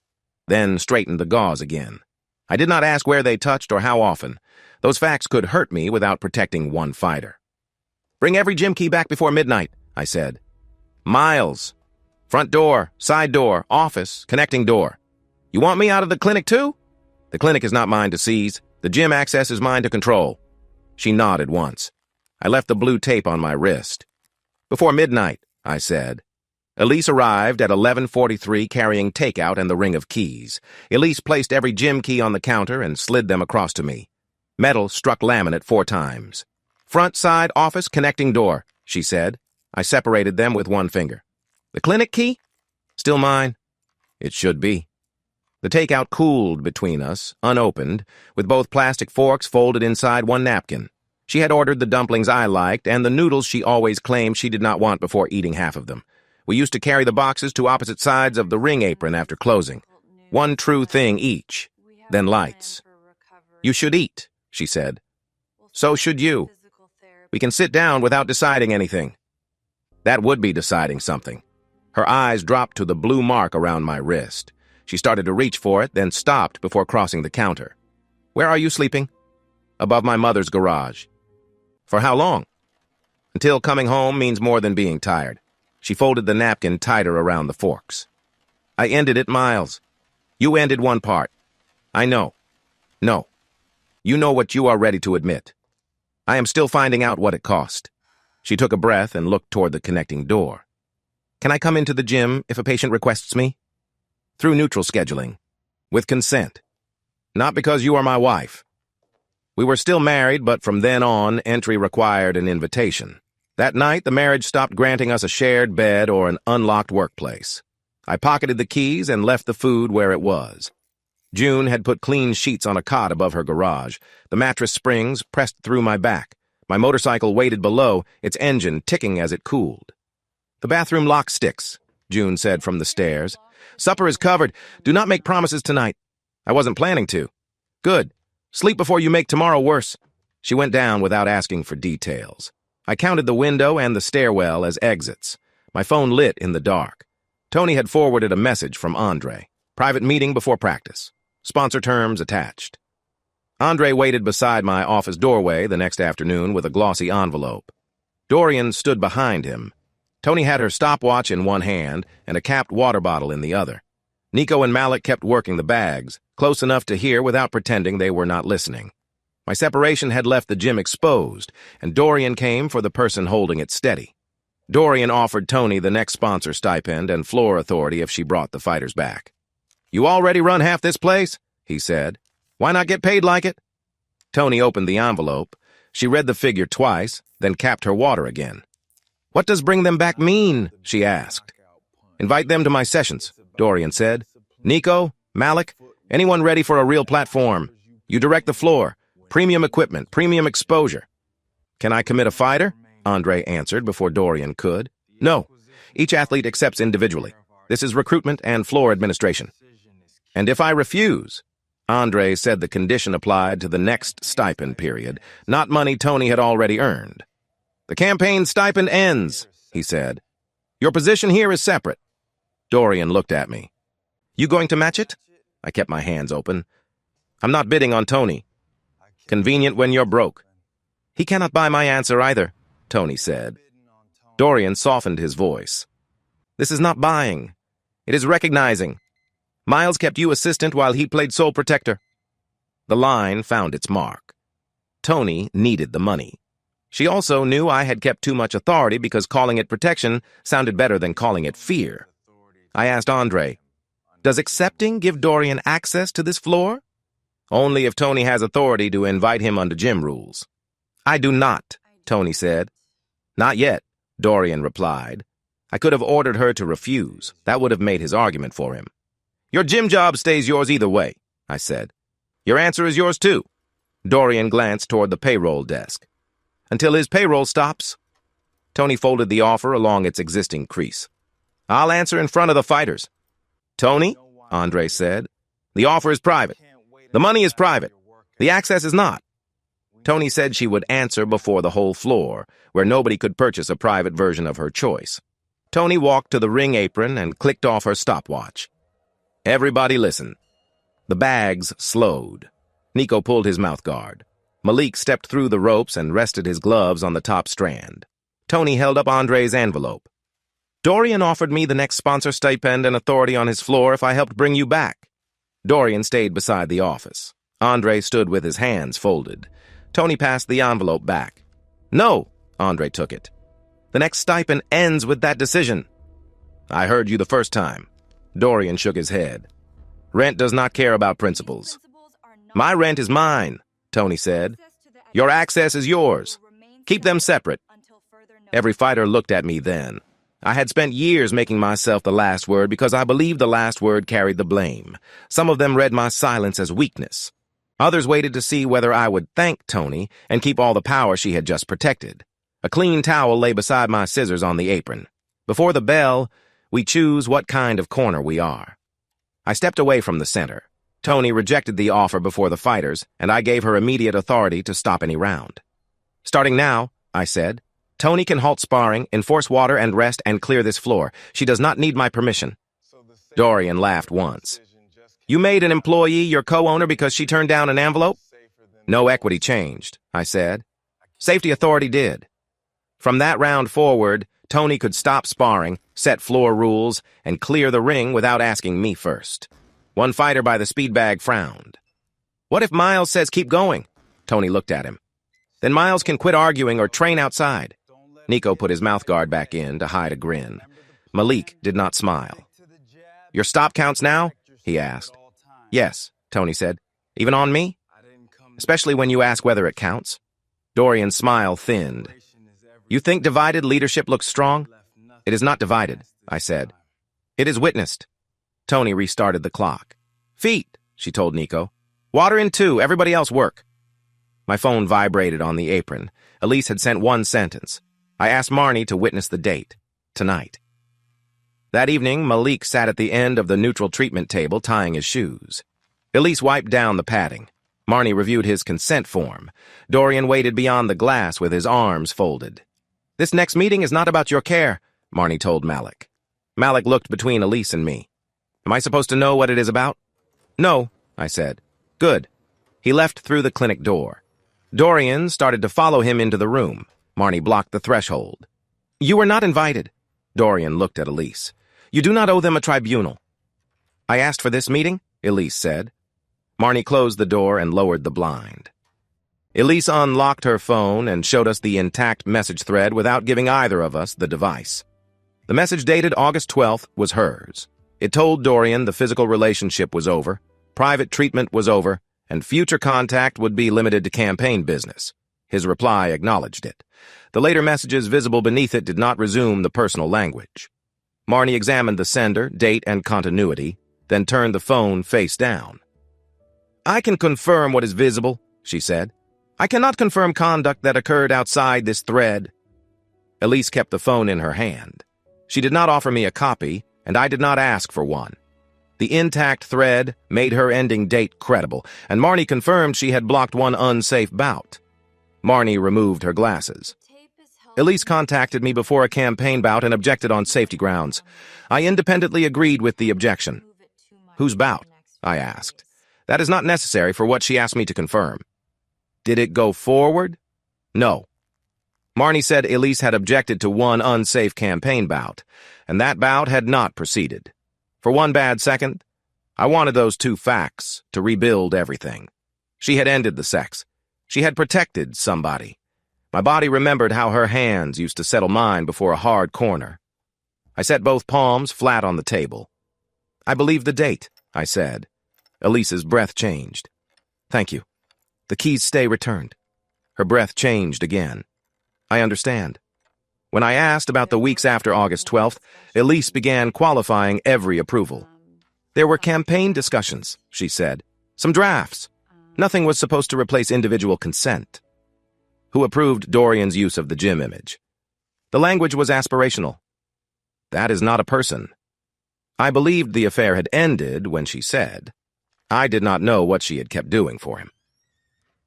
then straightened the gauze again. I did not ask where they touched or how often. Those facts could hurt me without protecting one fighter. "Bring every gym key back before midnight," I said. "Miles. Front door, side door, office, connecting door. You want me out of the clinic too?" "The clinic is not mine to seize. The gym access is mine to control." She nodded once. I left the blue tape on my wrist. "Before midnight," I said. Elise arrived at 11:43 carrying takeout and the ring of keys. Elise placed every gym key on the counter and slid them across to me. Metal struck laminate 4 times. "Front side office connecting door," she said. I separated them with one finger. "The clinic key? Still mine?" "It should be." The takeout cooled between us, unopened, with both plastic forks folded inside one napkin. She had ordered the dumplings I liked and the noodles she always claimed she did not want before eating half of them. We used to carry the boxes to opposite sides of the ring apron after closing. One true thing each, then lights. "You should eat," she said. "So should you. We can sit down without deciding anything." That would be deciding something. Her eyes dropped to the blue mark around my wrist. She started to reach for it, then stopped before crossing the counter. "Where are you sleeping?" "Above my mother's garage." "For how long?" "Until coming home means more than being tired." She folded the napkin tighter around the forks. "I ended it, Miles. You ended one part. I know. No. You know what you are ready to admit. I am still finding out what it cost." She took a breath and looked toward the connecting door. "Can I come into the gym if a patient requests me?" "Through neutral scheduling. With consent. Not because you are my wife." We were still married, but from then on, entry required an invitation. That night, the marriage stopped granting us a shared bed or an unlocked workplace. I pocketed the keys and left the food where it was. June had put clean sheets on a cot above her garage, the mattress springs pressed through my back. My motorcycle waited below, its engine ticking as it cooled. "The bathroom lock sticks," June said from the stairs. "Supper is covered. Do not make promises tonight." "I wasn't planning to." "Good. Sleep before you make tomorrow worse." She went down without asking for details. I counted the window and the stairwell as exits. My phone lit in the dark. Tony had forwarded a message from Andre. "Private meeting before practice. Sponsor terms attached." Andre waited beside my office doorway the next afternoon with a glossy envelope. Dorian stood behind him. Tony had her stopwatch in one hand and a capped water bottle in the other. Nico and Malik kept working the bags, close enough to hear without pretending they were not listening. My separation had left the gym exposed, and Dorian came for the person holding it steady. Dorian offered Tony the next sponsor stipend and floor authority if she brought the fighters back. "You already run half this place," he said. "Why not get paid like it?" Tony opened the envelope. She read the figure twice, then capped her water again. "What does bring them back mean?" she asked. "Invite them to my sessions," Dorian said. "Nico, Malik, anyone ready for a real platform. You direct the floor. Premium equipment, premium exposure." "Can I commit a fighter?" Andre answered before Dorian could. "No. Each athlete accepts individually. This is recruitment and floor administration." "And if I refuse?" Andre said the condition applied to the next stipend period, not money Tony had already earned. "The campaign stipend ends," he said. "Your position here is separate." Dorian looked at me. "You going to match it?" I kept my hands open. "I'm not bidding on Tony." "Convenient when you're broke." "He cannot buy my answer either," Tony said. Dorian softened his voice. "This is not buying. It is recognizing. Miles kept you assistant while he played sole protector." The line found its mark. Tony needed the money. She also knew I had kept too much authority because calling it protection sounded better than calling it fear. I asked Andre, "Does accepting give Dorian access to this floor?" "Only if Tony has authority to invite him under gym rules." "I do not," Tony said. "Not yet," Dorian replied. I could have ordered her to refuse. That would have made his argument for him. "Your gym job stays yours either way," I said. "Your answer is yours too." Dorian glanced toward the payroll desk. "Until his payroll stops." Tony folded the offer along its existing crease. "I'll answer in front of the fighters." "Tony," Andre said, "the offer is private. The money is private. The access is not." Tony said she would answer before the whole floor, where nobody could purchase a private version of her choice. Tony walked to the ring apron and clicked off her stopwatch. "Everybody listen." The bags slowed. Nico pulled his mouthguard. Malik stepped through the ropes and rested his gloves on the top strand. Tony held up Andre's envelope. "Dorian offered me the next sponsor stipend and authority on his floor if I helped bring you back." Dorian stayed beside the office. Andre stood with his hands folded. Tony passed the envelope back. "No," Andre took it. "The next stipend ends with that decision." "I heard you the first time." Dorian shook his head. "Rent does not care about principles." "My rent is mine." Tony said. Your access is yours. Keep them separate. Every fighter looked at me then. I had spent years making myself the last word because I believed the last word carried the blame. Some of them read my silence as weakness. Others waited to see whether I would thank Tony and keep all the power she had just protected. A clean towel lay beside my scissors on the apron. Before the bell, we choose what kind of corner we are. I stepped away from the center. Tony rejected the offer before the fighters, and I gave her immediate authority to stop any round. Starting now, I said, Tony can halt sparring, enforce water and rest, and clear this floor. She does not need my permission. Dorian laughed once. You made an employee your co-owner because she turned down an envelope? No equity changed, I said. Safety authority did. From that round forward, Tony could stop sparring, set floor rules, and clear the ring without asking me first. One fighter by the speed bag frowned. What if Miles says keep going? Tony looked at him. Then Miles can quit arguing or train outside. Nico put his mouthguard back in to hide a grin. Malik did not smile. Your stop counts now? He asked. Yes, Tony said. Even on me? Especially when you ask whether it counts. Dorian's smile thinned. You think divided leadership looks strong? It is not divided, I said. It is witnessed. Tony restarted the clock. Feet, she told Nico. Water in 2, everybody else work. My phone vibrated on the apron. Elise had sent one sentence. I asked Marnie to witness the date. Tonight. That evening, Malik sat at the end of the neutral treatment table tying his shoes. Elise wiped down the padding. Marnie reviewed his consent form. Dorian waited beyond the glass with his arms folded. This next meeting is not about your care, Marnie told Malik. Malik looked between Elise and me. Am I supposed to know what it is about? No, I said. Good. He left through the clinic door. Dorian started to follow him into the room. Marnie blocked the threshold. You were not invited. Dorian looked at Elise. You do not owe them a tribunal. I asked for this meeting, Elise said. Marnie closed the door and lowered the blind. Elise unlocked her phone and showed us the intact message thread without giving either of us the device. The message dated August 12th was hers. It told Dorian the physical relationship was over, private treatment was over, and future contact would be limited to campaign business. His reply acknowledged it. The later messages visible beneath it did not resume the personal language. Marnie examined the sender, date, and continuity, then turned the phone face down. I can confirm what is visible, she said. I cannot confirm conduct that occurred outside this thread. Elise kept the phone in her hand. She did not offer me a copy, and I did not ask for one. The intact thread made her ending date credible, and Marnie confirmed she had blocked one unsafe bout. Marnie removed her glasses. Elise contacted me before a campaign bout and objected on safety grounds. I independently agreed with the objection. Whose bout? I asked. That is not necessary for what she asked me to confirm. Did it go forward? No. Marnie said Elise had objected to one unsafe campaign bout, and that bout had not proceeded. For one bad second, I wanted those two facts to rebuild everything. She had ended the sex. She had protected somebody. My body remembered how her hands used to settle mine before a hard corner. I set both palms flat on the table. I believe the date, I said. Elise's breath changed. Thank you. The keys stay returned. Her breath changed again. I understand. When I asked about the weeks after August 12th, Elise began qualifying every approval. There were campaign discussions, she said. Some drafts. Nothing was supposed to replace individual consent. Who approved Dorian's use of the gym image? The language was aspirational. That is not a person. I believed the affair had ended when she said. I did not know what she had kept doing for him.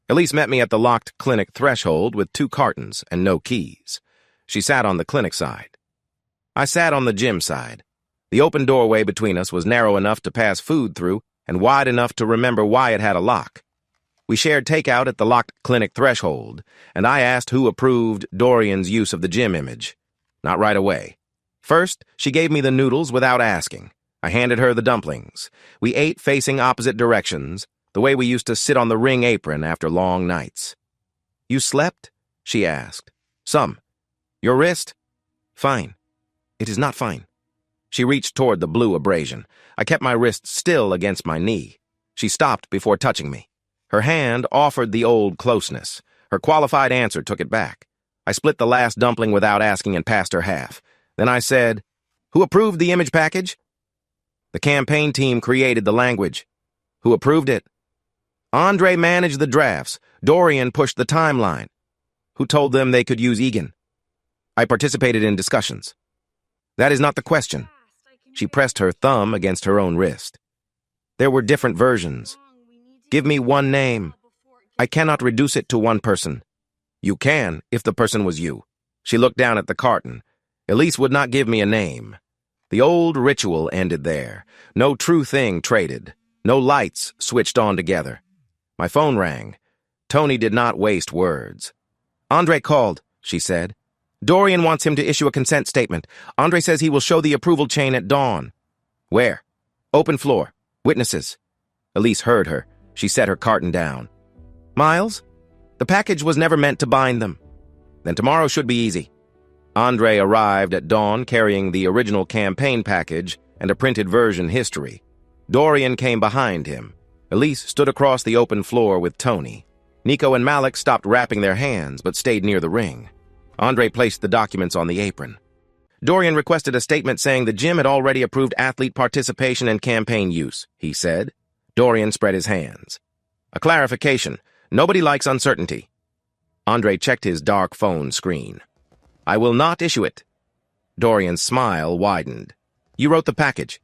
Elise met me at the locked clinic threshold with 2 cartons and no keys. She sat on the clinic side. I sat on the gym side. The open doorway between us was narrow enough to pass food through and wide enough to remember why it had a lock. We shared takeout at the locked clinic threshold, and I asked who approved Dorian's use of the gym image. Not right away. First, she gave me the noodles without asking. I handed her the dumplings. We ate facing opposite directions, the way we used to sit on the ring apron after long nights. You slept? She asked. Some. Your wrist? Fine. It is not fine. She reached toward the blue abrasion. I kept my wrist still against my knee. She stopped before touching me. Her hand offered the old closeness. Her qualified answer took it back. I split the last dumpling without asking and passed her half. Then I said, "Who approved the image package?" "The campaign team created the language." "Who approved it?" "Andre managed the drafts. Dorian pushed the timeline." "Who told them they could use Egan?" "I participated in discussions." "That is not the question." She pressed her thumb against her own wrist. "There were different versions. Give me one name. I cannot reduce it to one person." "You can, if the person was you." She looked down at the carton. Elise would not give me a name. The old ritual ended there. No true thing traded. No lights switched on together. My phone rang. Tony did not waste words. "Andre called," she said. "Dorian wants him to issue a consent statement. Andre says he will show the approval chain at dawn." "Where?" "Open floor. Witnesses." Elise heard her. She set her carton down. "Miles, the package was never meant to bind them." "Then tomorrow should be easy." Andre arrived at dawn carrying the original campaign package and a printed version history. Dorian came behind him. Elise stood across the open floor with Tony. Nico and Malik stopped wrapping their hands but stayed near the ring. Andre placed the documents on the apron. "Dorian requested a statement saying the gym had already approved athlete participation and campaign use," he said. Dorian spread his hands. "A clarification. Nobody likes uncertainty." Andre checked his dark phone screen. "I will not issue it." Dorian's smile widened. "You wrote the package."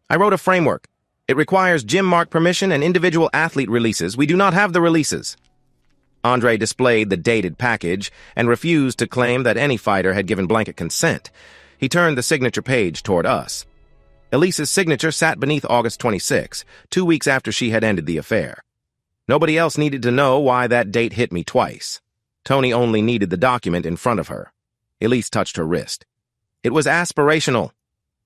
"I wrote a framework. It requires gym mark permission and individual athlete releases. We do not have the releases." Andre displayed the dated package and refused to claim that any fighter had given blanket consent. He turned the signature page toward us. Elise's signature sat beneath August 26, 2 weeks after she had ended the affair. Nobody else needed to know why that date hit me twice. Tony only needed the document in front of her. Elise touched her wrist. "It was aspirational."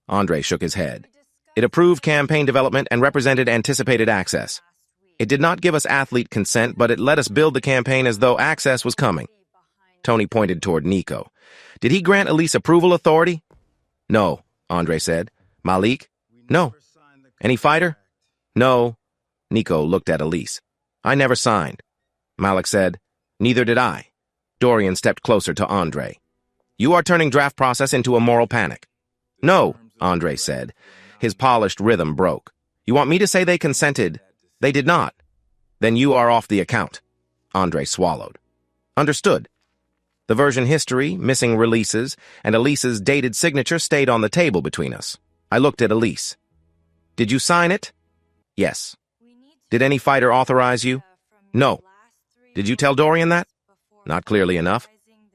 Andre shook his head. "It approved campaign development and represented anticipated access. It did not give us athlete consent, but it let us build the campaign as though access was coming." Tony pointed toward Nico. "Did he grant Elise approval authority?" "No," Andre said. "Malik?" "No." "Any fighter?" "No." Nico looked at Elise. "I never signed." Malik said, "Neither did I." Dorian stepped closer to Andre. "You are turning draft process into a moral panic." "No," Andre said. His polished rhythm broke. "You want me to say they consented? They did not." "Then you are off the account." Andre swallowed. "Understood." The version history, missing releases, and Elise's dated signature stayed on the table between us. I looked at Elise. "Did you sign it?" "Yes." "Did any fighter authorize you?" "No." "Did you tell Dorian that?" "Not clearly enough."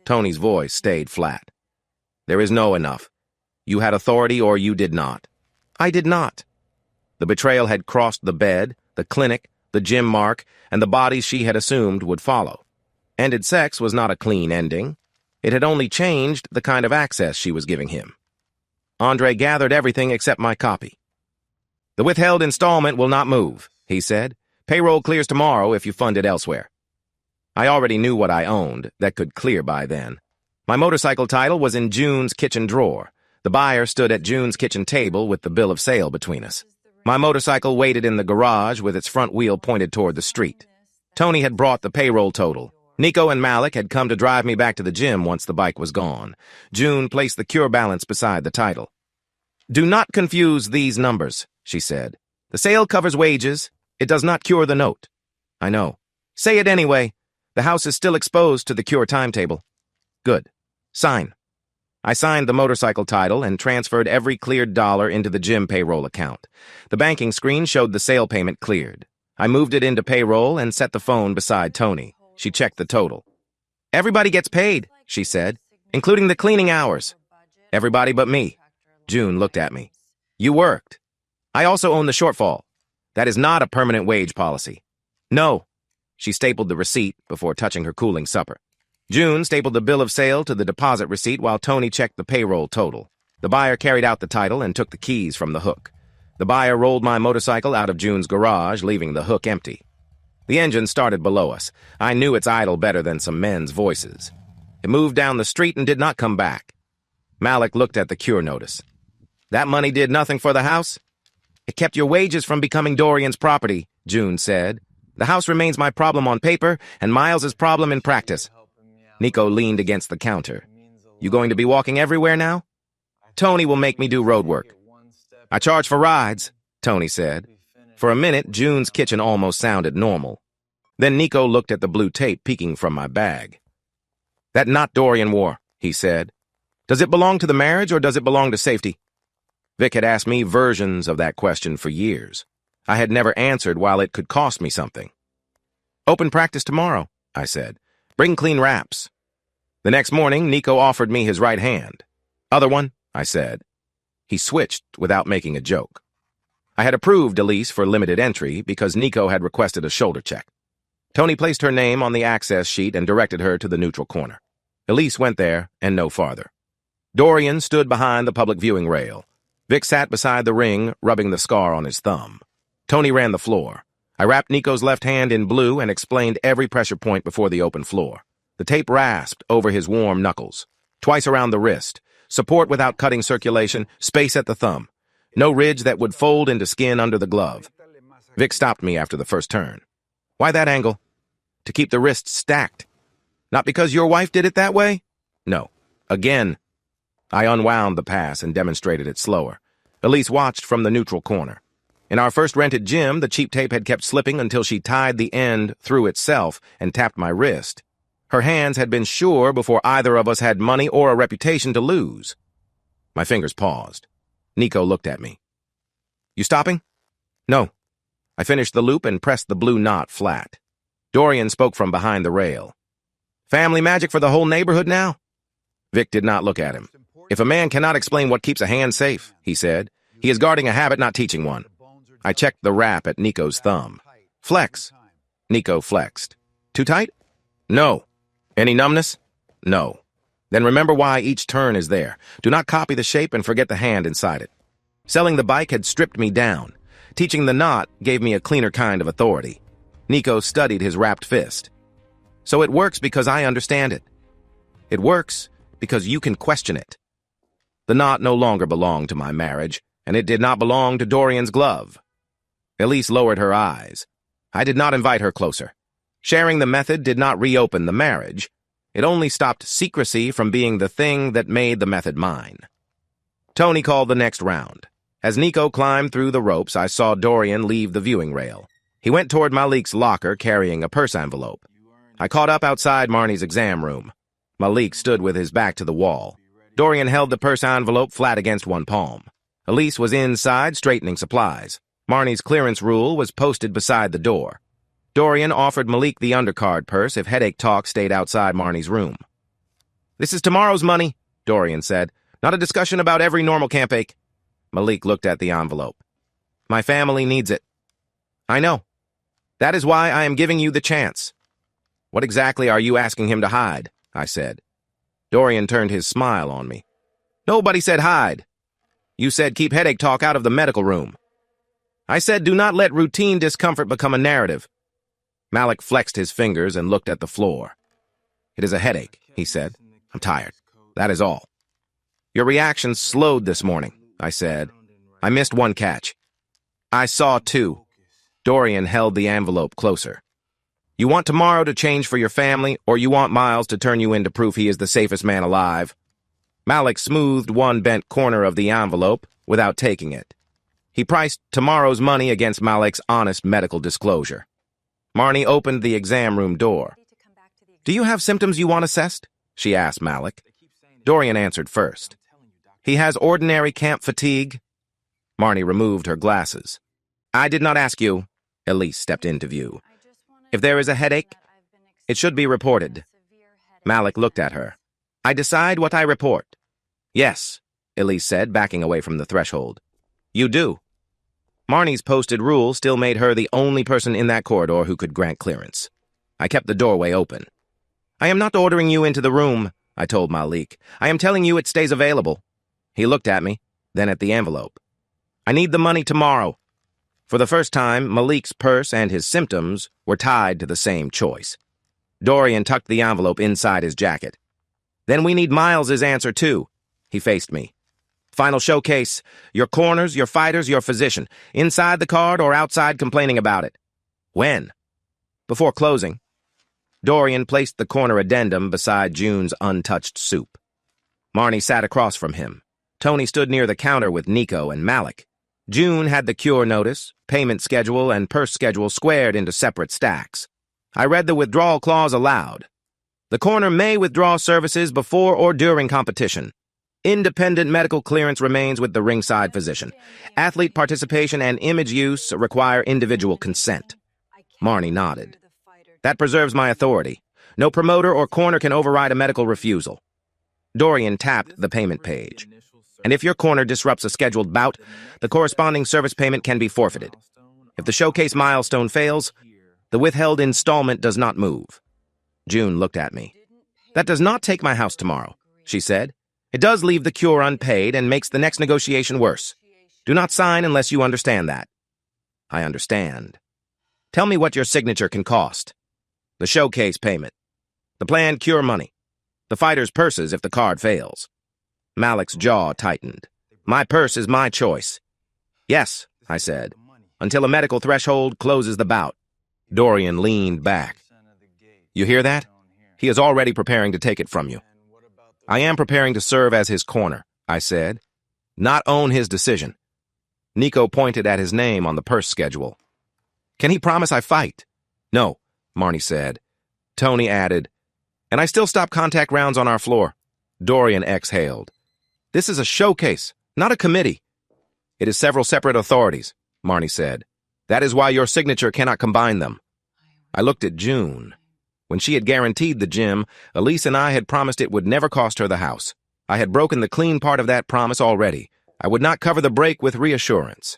Tony's voice stayed flat. "There is no enough. You had authority or you did not." "I did not." The betrayal had crossed the bed, the clinic, the gym mark, and the bodies she had assumed would follow. Ended sex was not a clean ending. It had only changed the kind of access she was giving him. Andre gathered everything except my copy. "The withheld installment will not move," he said. "Payroll clears tomorrow if you fund it elsewhere." I already knew what I owned that could clear by then. My motorcycle title was in June's kitchen drawer. The buyer stood at June's kitchen table with the bill of sale between us. My motorcycle waited in the garage with its front wheel pointed toward the street. Tony had brought the payroll total. Nico and Malik had come to drive me back to the gym once the bike was gone. June placed the cure balance beside the title. "Do not confuse these numbers," she said. "The sale covers wages. It does not cure the note." "I know." "Say it anyway. The house is still exposed to the cure timetable." "Good. Sign." I signed the motorcycle title and transferred every cleared dollar into the gym payroll account. The banking screen showed the sale payment cleared. I moved it into payroll and set the phone beside Tony. She checked the total. "Everybody gets paid," she said, "including the cleaning hours." "Everybody but me." June looked at me. "You worked." "I also own the shortfall. That is not a permanent wage policy." "No." She stapled the receipt before touching her cooling supper. June stapled the bill of sale to the deposit receipt while Tony checked the payroll total. The buyer carried out the title and took the keys from the hook. The buyer rolled my motorcycle out of June's garage, leaving the hook empty. The engine started below us. I knew its idle better than some men's voices. It moved down the street and did not come back. Malik looked at the cure notice. "That money did nothing for the house?" "It kept your wages from becoming Dorian's property," June said. The house remains my problem on paper and Miles's problem in practice. Nico leaned against the counter. You going to be walking everywhere now? Tony will make me do road work. I charge for rides, Tony said. For a minute, June's kitchen almost sounded normal. Then Nico looked at the blue tape peeking from my bag. That knot Dorian wore, he said. Does it belong to the marriage or does it belong to safety? Vic had asked me versions of that question for years. I had never answered while it could cost me something. Open practice tomorrow, I said. Bring clean wraps. The next morning, Nico offered me his right hand. Other one, I said. He switched without making a joke. I had approved Elise for limited entry because Nico had requested a shoulder check. Tony placed her name on the access sheet and directed her to the neutral corner. Elise went there and no farther. Dorian stood behind the public viewing rail. Vic sat beside the ring, rubbing the scar on his thumb. Tony ran the floor. I wrapped Nico's left hand in blue and explained every pressure point before the open floor. The tape rasped over his warm knuckles. Twice around the wrist. Support without cutting circulation. Space at the thumb. No ridge that would fold into skin under the glove. Vic stopped me after the first turn. Why that angle? To keep the wrists stacked. Not because your wife did it that way? No. Again. I unwound the pass and demonstrated it slower. Elise watched from the neutral corner. In our first rented gym, the cheap tape had kept slipping until she tied the end through itself and tapped my wrist. Her hands had been sure before either of us had money or a reputation to lose. My fingers paused. Nico looked at me. You stopping? No. I finished the loop and pressed the blue knot flat. Dorian spoke from behind the rail. Family magic for the whole neighborhood now? Vic did not look at him. If a man cannot explain what keeps a hand safe, he said, he is guarding a habit, not teaching one. I checked the wrap at Nico's thumb. Flex. Nico flexed. Too tight? No. Any numbness? No. Then remember why each turn is there. Do not copy the shape and forget the hand inside it. Selling the bike had stripped me down. Teaching the knot gave me a cleaner kind of authority. Nico studied his wrapped fist. So it works because I understand it. It works because you can question it. The knot no longer belonged to my marriage, and it did not belong to Dorian's glove. Elise lowered her eyes. I did not invite her closer. Sharing the method did not reopen the marriage. It only stopped secrecy from being the thing that made the method mine. Tony called the next round. As Nico climbed through the ropes, I saw Dorian leave the viewing rail. He went toward Malik's locker carrying a purse envelope. I caught up outside Marnie's exam room. Malik stood with his back to the wall. Dorian held the purse envelope flat against one palm. Elise was inside straightening supplies. Marnie's clearance rule was posted beside the door. Dorian offered Malik the undercard purse if headache talk stayed outside Marnie's room. This is tomorrow's money, Dorian said. Not a discussion about every normal camp ache. Malik looked at the envelope. My family needs it. I know. That is why I am giving you the chance. What exactly are you asking him to hide? I said. Dorian turned his smile on me. Nobody said hide. You said keep headache talk out of the medical room. I said do not let routine discomfort become a narrative. Malik flexed his fingers and looked at the floor. It is a headache, he said. I'm tired. That is all. Your reaction slowed this morning, I said. I missed one catch. I saw two. Dorian held the envelope closer. You want tomorrow to change for your family, or you want Miles to turn you in to prove he is the safest man alive? Malik smoothed one bent corner of the envelope without taking it. He priced tomorrow's money against Malik's honest medical disclosure. Marnie opened the exam room door. Do you have symptoms you want assessed? She asked Malik. Dorian answered first. He has ordinary camp fatigue. Marnie removed her glasses. I did not ask you. Elise stepped into view. If there is a headache, it should be reported. Malik looked at her. I decide what I report. Yes, Elise said, backing away from the threshold. You do. Marnie's posted rule still made her the only person in that corridor who could grant clearance. I kept the doorway open. I am not ordering you into the room, I told Malik. I am telling you it stays available. He looked at me, then at the envelope. I need the money tomorrow. For the first time, Malik's purse and his symptoms were tied to the same choice. Dorian tucked the envelope inside his jacket. Then we need Miles's answer, too. He faced me. Final showcase. Your corners, your fighters, your physician. Inside the card or outside complaining about it. When? Before closing, Dorian placed the corner addendum beside June's untouched soup. Marnie sat across from him. Tony stood near the counter with Nico and Malik. June had the cure notice, payment schedule, and purse schedule squared into separate stacks. I read the withdrawal clause aloud. The corner may withdraw services before or during competition. Independent medical clearance remains with the ringside physician. Athlete participation and image use require individual consent. Marnie nodded. That preserves my authority. No promoter or corner can override a medical refusal. Dorian tapped the payment page. And if your corner disrupts a scheduled bout, the corresponding service payment can be forfeited. If the showcase milestone fails, the withheld installment does not move. June looked at me. That does not take my house tomorrow, she said. It does leave the cure unpaid and makes the next negotiation worse. Do not sign unless you understand that. I understand. Tell me what your signature can cost. The showcase payment. The planned cure money. The fighter's purses if the card fails. Malik's jaw tightened. My purse is my choice. Yes, I said, until a medical threshold closes the bout. Dorian leaned back. You hear that? He is already preparing to take it from you. I am preparing to serve as his corner, I said, not own his decision. Nico pointed at his name on the purse schedule. Can he promise I fight? No, Marnie said. Tony added, and I still stop contact rounds on our floor. Dorian exhaled. This is a showcase, not a committee. It is several separate authorities, Marnie said. That is why your signature cannot combine them. I looked at June. When she had guaranteed the gym, Elise and I had promised it would never cost her the house. I had broken the clean part of that promise already. I would not cover the break with reassurance.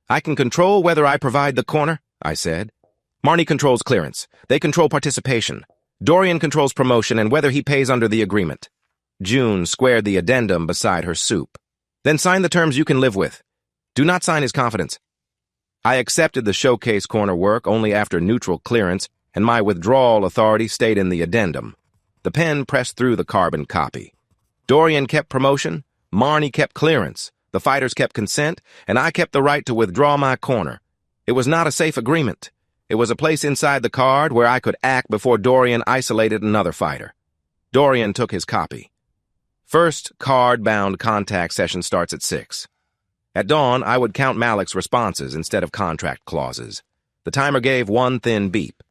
I can control whether I provide the corner, I said. Marnie controls clearance. They control participation. Dorian controls promotion and whether he pays under the agreement. June squared the addendum beside her soup. Then sign the terms you can live with. Do not sign his confidence. I accepted the showcase corner work only after neutral clearance, and my withdrawal authority stayed in the addendum. The pen pressed through the carbon copy. Dorian kept promotion, Marnie kept clearance, the fighters kept consent, and I kept the right to withdraw my corner. It was not a safe agreement. It was a place inside the card where I could act before Dorian isolated another fighter. Dorian took his copy. First card-bound contact session starts at 6. At dawn, I would count Malik's responses instead of contract clauses. The timer gave one thin beep.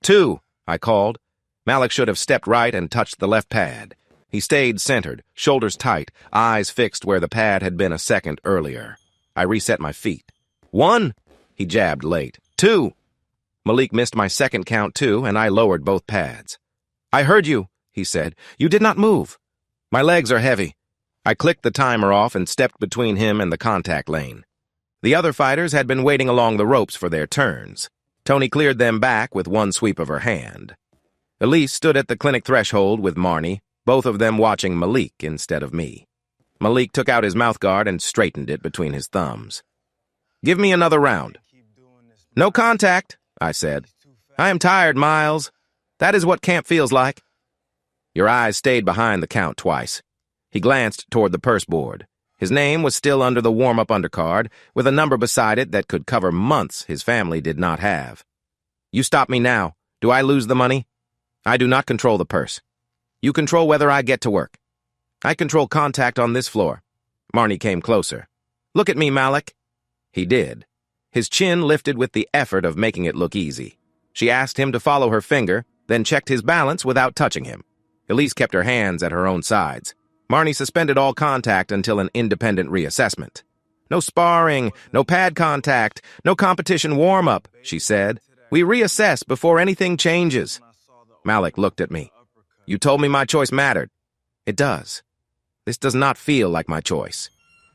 2, I called. Malik should have stepped right and touched the left pad. He stayed centered, shoulders tight, eyes fixed where the pad had been a second earlier. I reset my feet. 1, he jabbed late. 2. Malik missed my second count too, and I lowered both pads. I heard you, he said. You did not move. My legs are heavy. I clicked the timer off and stepped between him and the contact lane. The other fighters had been waiting along the ropes for their turns. Tony cleared them back with one sweep of her hand. Elise stood at the clinic threshold with Marnie, both of them watching Malik instead of me. Malik took out his mouthguard and straightened it between his thumbs. Give me another round. No contact, I said. I am tired, Miles. That is what camp feels like. Your eyes stayed behind the count twice. He glanced toward the purse board. His name was still under the warm-up undercard, with a number beside it that could cover months his family did not have. You stop me now. Do I lose the money? I do not control the purse. You control whether I get to work. I control contact on this floor. Marnie came closer. Look at me, Malik. He did. His chin lifted with the effort of making it look easy. She asked him to follow her finger, then checked his balance without touching him. Elise kept her hands at her own sides. Marnie suspended all contact until an independent reassessment. No sparring, no pad contact, no competition warm-up, she said. We reassess before anything changes. Malik looked at me. You told me my choice mattered. It does. This does not feel like my choice.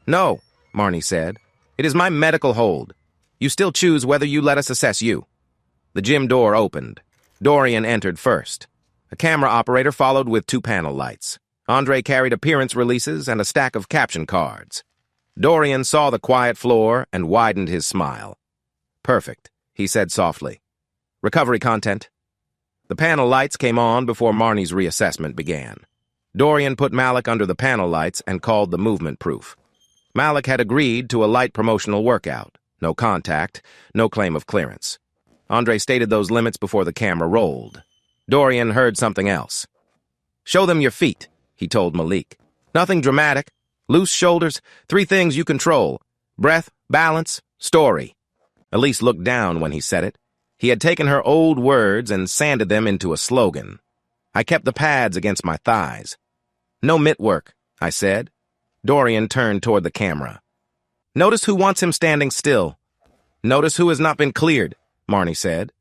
No, Marnie said. It is my medical hold. You still choose whether you let us assess you. The gym door opened. Dorian entered first. A camera operator followed with 2 panel lights. Andre carried appearance releases and a stack of caption cards. Dorian saw the quiet floor and widened his smile. Perfect, he said softly. Recovery content. The panel lights came on before Marnie's reassessment began. Dorian put Malik under the panel lights and called the movement proof. Malik had agreed to a light promotional workout. No contact, no claim of clearance. Andre stated those limits before the camera rolled. Dorian heard something else. "Show them your feet," he told Malik. "Nothing dramatic. Loose shoulders, 3 things you control. Breath, balance, story." Elise looked down when he said it. He had taken her old words and sanded them into a slogan. I kept the pads against my thighs. "No mitt work," I said. Dorian turned toward the camera. "Notice who wants him standing still." "Notice who has not been cleared," Marnie said.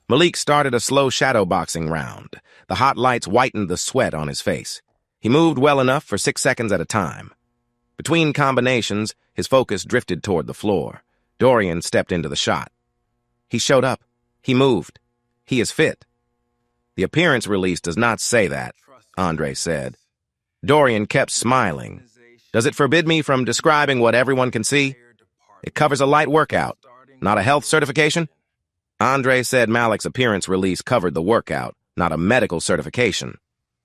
Malik started a slow shadow boxing round. The hot lights whitened the sweat on his face. He moved well enough for 6 seconds at a time. Between combinations, his focus drifted toward the floor. Dorian stepped into the shot. "He showed up. He moved. He is fit." "The appearance release does not say that," Andre said. Dorian kept smiling. "Does it forbid me from describing what everyone can see? It covers a light workout, not a health certification?" Andre said Malik's appearance release covered the workout, not a medical certification.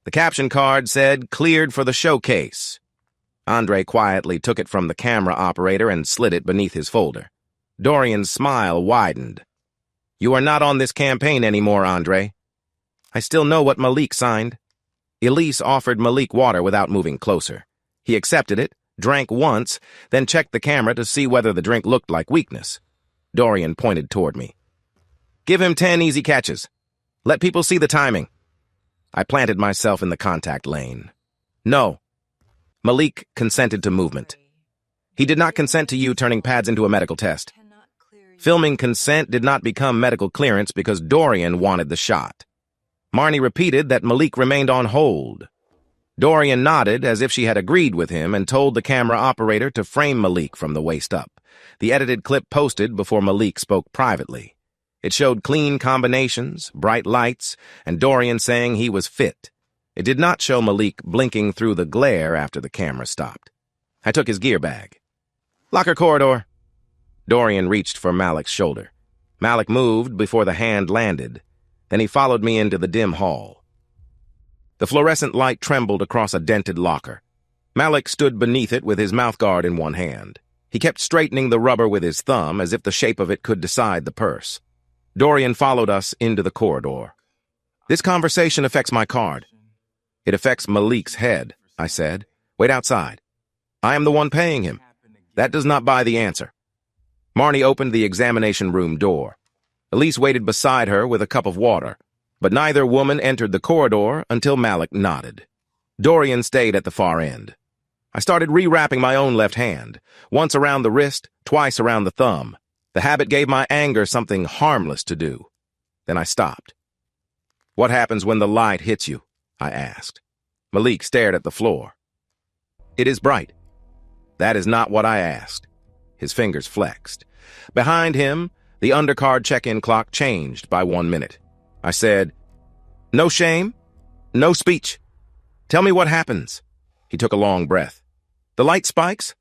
The caption card said, "Cleared for the showcase." Andre quietly took it from the camera operator and slid it beneath his folder. Dorian's smile widened. "You are not on this campaign anymore, Andre." "I still know what Malik signed." Elise offered Malik water without moving closer. He accepted it, drank once, then checked the camera to see whether the drink looked like weakness. Dorian pointed toward me. "Give him 10 easy catches. Let people see the timing." I planted myself in the contact lane. "No." Malik consented to movement. "He did not consent to you turning pads into a medical test." Filming consent did not become medical clearance because Dorian wanted the shot. Marnie repeated that Malik remained on hold. Dorian nodded as if she had agreed with him and told the camera operator to frame Malik from the waist up. The edited clip posted before Malik spoke privately. It showed clean combinations, bright lights, and Dorian saying he was fit. It did not show Malik blinking through the glare after the camera stopped. I took his gear bag. "Locker corridor." Dorian reached for Malik's shoulder. Malik moved before the hand landed. Then he followed me into the dim hall. The fluorescent light trembled across a dented locker. Malik stood beneath it with his mouthguard in one hand. He kept straightening the rubber with his thumb as if the shape of it could decide the purse. Dorian followed us into the corridor. "This conversation affects my card." "It affects Malik's head," I said. "Wait outside. I am the one paying him. That does not buy the answer." Marnie opened the examination room door. Elise waited beside her with a cup of water, but neither woman entered the corridor until Malik nodded. Dorian stayed at the far end. I started rewrapping my own left hand, once around the wrist, twice around the thumb. The habit gave my anger something harmless to do. Then I stopped. "What happens when the light hits you?" I asked. Malik stared at the floor. "It is bright." "That is not what I asked." His fingers flexed. Behind him, the undercard check-in clock changed by 1 minute. I said, "No shame, no speech. Tell me what happens." He took a long breath. "The light spikes,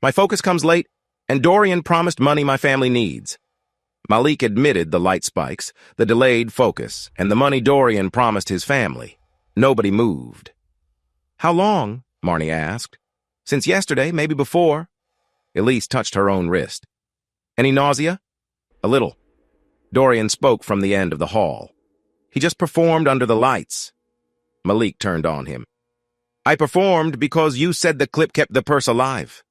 my focus comes late, and Dorian promised money my family needs." Malik admitted the light spikes, the delayed focus, and the money Dorian promised his family. Nobody moved. "How long?" Marnie asked. "Since yesterday, maybe before." Elise touched her own wrist. "Any nausea?" "A little." Dorian spoke from the end of the hall. "He just performed under the lights." Malik turned on him. "I performed because you said the clip kept the purse alive."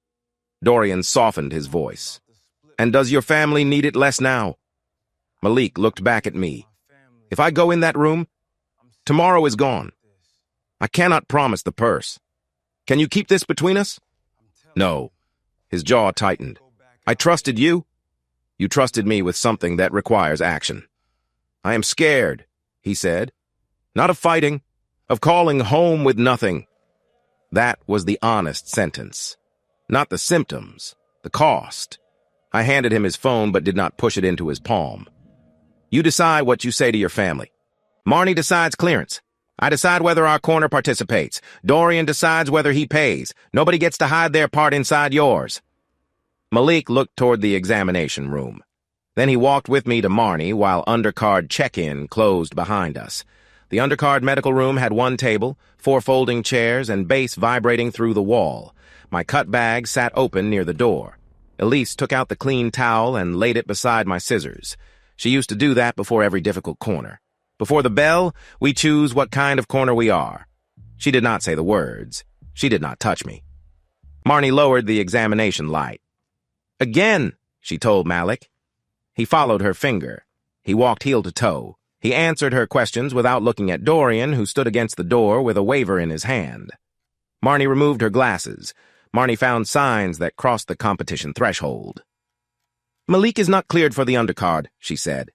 Dorian softened his voice. "And does your family need it less now?" Malik looked back at me. "If I go in that room, tomorrow is gone. I cannot promise the purse. Can you keep this between us?" "No." His jaw tightened. "I trusted you. You trusted me with something that requires action." "I am scared," he said. "Not of fighting, of calling home with nothing." That was the honest sentence. Not the symptoms, the cost. I handed him his phone but did not push it into his palm. "You decide what you say to your family. Marnie decides clearance. I decide whether our corner participates. Dorian decides whether he pays. Nobody gets to hide their part inside yours." Malik looked toward the examination room. Then he walked with me to Marnie while undercard check-in closed behind us. The undercard medical room had 1 table, 4 folding chairs, and bass vibrating through the wall. My cut bag sat open near the door. Elise took out the clean towel and laid it beside my scissors. She used to do that before every difficult corner. Before the bell, we choose what kind of corner we are. She did not say the words. She did not touch me. Marnie lowered the examination light. "Again," she told Malik. He followed her finger. He walked heel to toe. He answered her questions without looking at Dorian, who stood against the door with a waiver in his hand. Marnie removed her glasses. Marnie found signs that crossed the competition threshold. "Malik is not cleared for the undercard," she said.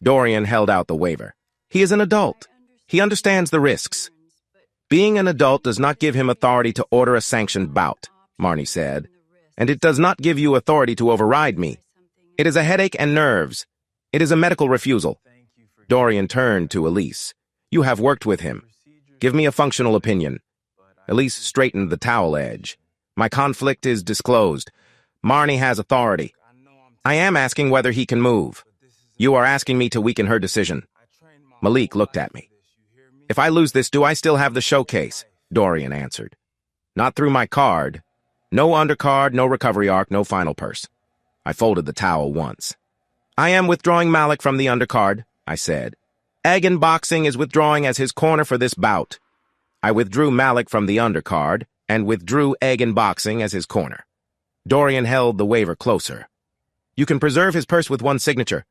Dorian held out the waiver. "He is an adult. He understands the risks." "Being an adult does not give him authority to order a sanctioned bout," Marnie said. "And it does not give you authority to override me. It is a headache and nerves. It is a medical refusal." Dorian turned to Elise. "You have worked with him. Give me a functional opinion." Elise straightened the towel edge. "My conflict is disclosed. Marnie has authority. I am asking whether he can move. You are asking me to weaken her decision." Malik looked at me. "If I lose this, do I still have the showcase?" Dorian answered. "Not through my card. No undercard, no recovery arc, no final purse." I folded the towel once. "I am withdrawing Malik from the undercard," I said. "Egan Boxing is withdrawing as his corner for this bout." I withdrew Malik from the undercard and withdrew Egan Boxing as his corner. Dorian held the waiver closer. "You can preserve his purse with one signature."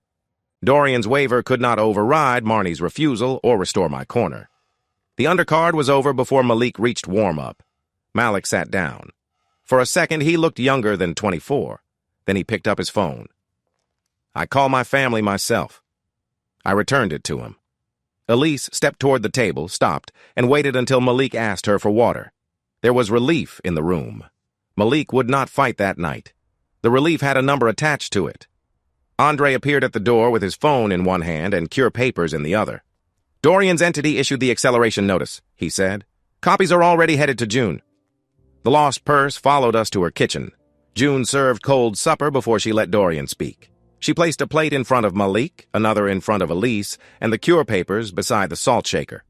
Dorian's waiver could not override Marnie's refusal or restore my corner. The undercard was over before Malik reached warm-up. Malik sat down. For a second, he looked younger than 24. Then he picked up his phone. "I call my family myself." I returned it to him. Elise stepped toward the table, stopped, and waited until Malik asked her for water. There was relief in the room. Malik would not fight that night. The relief had a number attached to it. Andre appeared at the door with his phone in one hand and cure papers in the other. "Dorian's entity issued the acceleration notice," he said. "Copies are already headed to June." The lost purse followed us to her kitchen. June served cold supper before she let Dorian speak. She placed a plate in front of Malik, another in front of Elise, and the cure papers beside the salt shaker.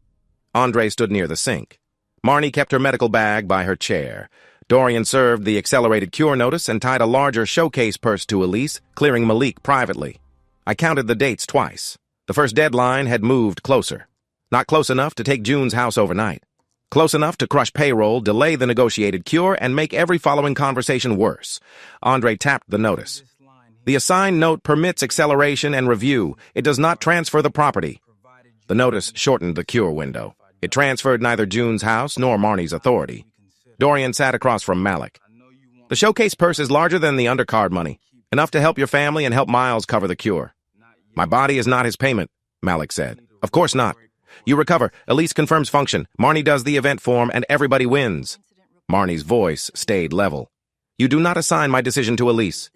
Andre stood near the sink. Marnie kept her medical bag by her chair. Dorian served the accelerated cure notice and tied a larger showcase purse to Elise, clearing Malik privately. I counted the dates twice. The first deadline had moved closer. Not close enough to take June's house overnight. Close enough to crush payroll, delay the negotiated cure, and make every following conversation worse. Andre tapped the notice. "The assigned note permits acceleration and review. It does not transfer the property." The notice shortened the cure window. It transferred neither June's house nor Marnie's authority. Dorian sat across from Malik. "The showcase purse is larger than the undercard money, enough to help your family and help Miles cover the cure." "My body is not his payment," Malik said. "Of course not. You recover, Elise confirms function, Marnie does the event form, and everybody wins." Marnie's voice stayed level. "You do not assign my decision to Elise."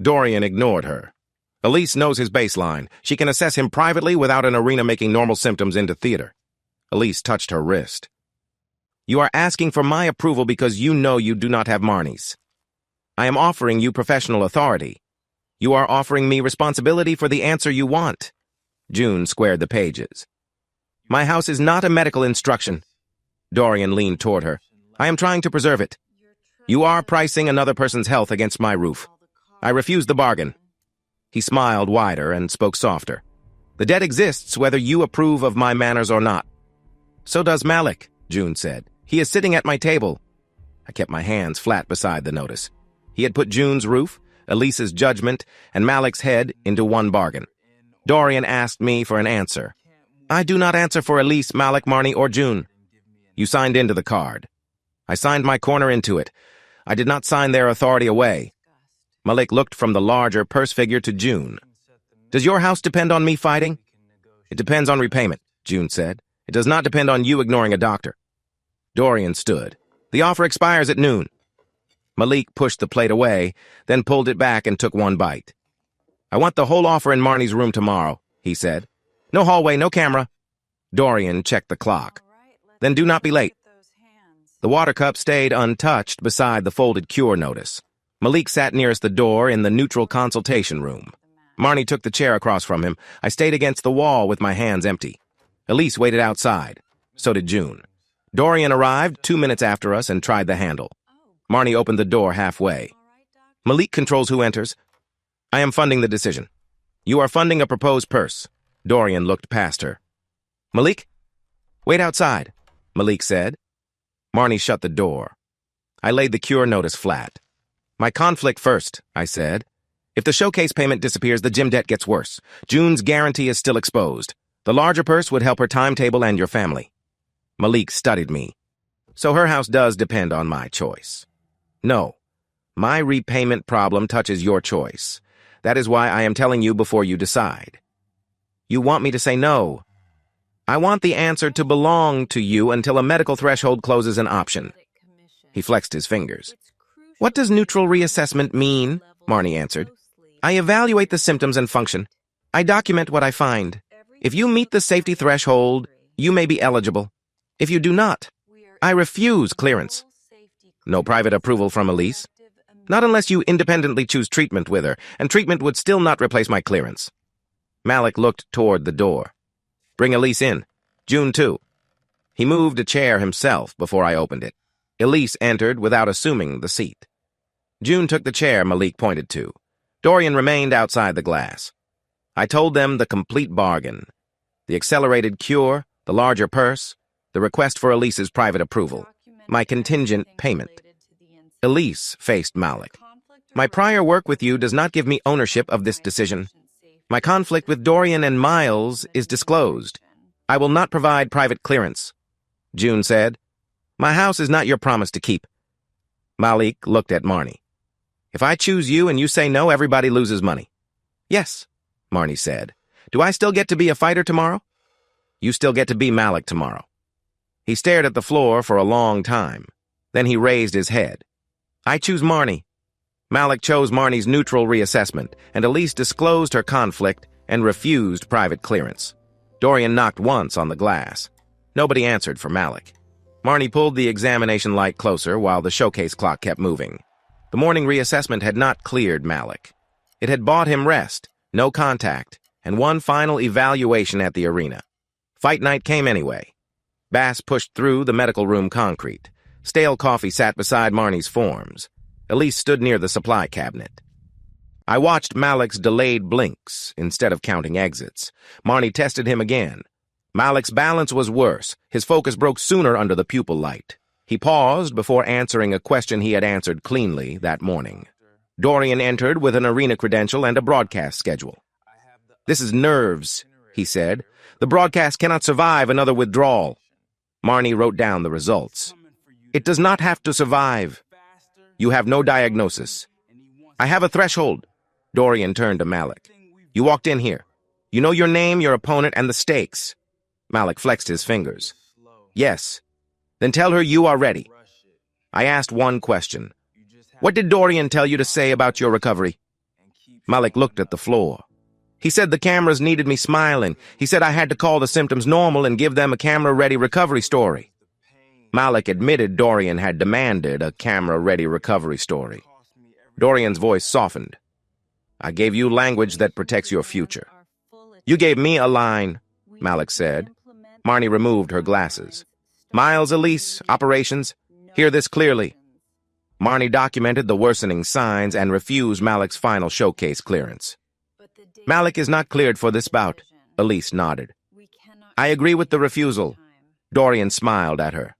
Dorian ignored her. "Elise knows his baseline. She can assess him privately without an arena making normal symptoms into theater." Elise touched her wrist. "You are asking for my approval because you know you do not have Marnie's. I am offering you professional authority. You are offering me responsibility for the answer you want." June squared the pages. "My house is not a medical instruction." Dorian leaned toward her. "I am trying to preserve it. You are pricing another person's health against my roof. I refuse the bargain." He smiled wider and spoke softer. "The debt exists whether you approve of my manners or not." "So does Malik," June said. "He is sitting at my table." I kept my hands flat beside the notice. He had put June's roof, Elise's judgment, and Malik's head into one bargain. Dorian asked me for an answer. "I do not answer for Elise, Malik, Marnie, or June." "You signed into the card." "I signed my corner into it. I did not sign their authority away." Malik looked from the larger purse figure to June. "Does your house depend on me fighting?" "It depends on repayment," June said. "It does not depend on you ignoring a doctor." Dorian stood. "The offer expires at noon." Malik pushed the plate away, then pulled it back and took one bite. "I want the whole offer in Marnie's room tomorrow," he said. "No hallway, no camera." Dorian checked the clock. "Then do not be late." The water cup stayed untouched beside the folded cure notice. Malik sat nearest the door in the neutral consultation room. Marnie took the chair across from him. I stayed against the wall with my hands empty. Elise waited outside. So did June. Dorian arrived 2 minutes after us and tried the handle. Marnie opened the door halfway. "Malik controls who enters. I am funding the decision." You are funding a proposed purse. Dorian looked past her. Malik? Wait outside, Malik said. Marnie shut the door. I laid the cure notice flat. My conflict first, I said. If the showcase payment disappears, the gym debt gets worse. June's guarantee is still exposed. The larger purse would help her timetable and your family. Malik studied me. So her house does depend on my choice. No. My repayment problem touches your choice. That is why I am telling you before you decide. You want me to say no. I want the answer to belong to you until a medical threshold closes an option. He flexed his fingers. What does neutral reassessment mean? Marnie answered. I evaluate the symptoms and function. I document what I find. If you meet the safety threshold, you may be eligible. If you do not, I refuse clearance. No private approval from Elise. Not unless you independently choose treatment with her, and treatment would still not replace my clearance. Malik looked toward the door. Bring Elise in. June, too. He moved a chair himself before I opened it. Elise entered without assuming the seat. June took the chair Malik pointed to. Dorian remained outside the glass. I told them the complete bargain. The accelerated cure, the larger purse, the request for Elise's private approval, my contingent payment. Elise faced Malik. My prior work with you does not give me ownership of this decision. My conflict with Dorian and Miles is disclosed. I will not provide private clearance. June said, My house is not your promise to keep. Malik looked at Marnie. If I choose you and you say no, everybody loses money. Yes, Marnie said. Do I still get to be a fighter tomorrow? You still get to be Malik tomorrow. He stared at the floor for a long time. Then he raised his head. I choose Marnie. Malik chose Marnie's neutral reassessment, and Elise disclosed her conflict and refused private clearance. Dorian knocked once on the glass. Nobody answered for Malik. Marnie pulled the examination light closer while the showcase clock kept moving. The morning reassessment had not cleared Malik. It had bought him rest, no contact, and one final evaluation at the arena. Fight night came anyway. Bass pushed through the medical room concrete. Stale coffee sat beside Marnie's forms. Elise stood near the supply cabinet. I watched Malik's delayed blinks instead of counting exits. Marnie tested him again. Malik's balance was worse. His focus broke sooner under the pupil light. He paused before answering a question he had answered cleanly that morning. Dorian entered with an arena credential and a broadcast schedule. This is nerves, he said. The broadcast cannot survive another withdrawal. Marnie wrote down the results. It does not have to survive. You have no diagnosis. I have a threshold. Dorian turned to Malik. You walked in here. You know your name, your opponent, and the stakes. Malik flexed his fingers. Yes. Then tell her you are ready. I asked one question. What did Dorian tell you to say about your recovery? Malik looked at the floor. He said the cameras needed me smiling. He said I had to call the symptoms normal and give them a camera-ready recovery story. Malik admitted Dorian had demanded a camera-ready recovery story. Dorian's voice softened. I gave you language that protects your future. You gave me a line, Malik said. Marnie removed her glasses. Miles, Elise, operations, hear this clearly. Marnie documented the worsening signs and refused Malik's final showcase clearance. Malik is not cleared for this bout, Elise nodded. I agree with the refusal. Dorian smiled at her.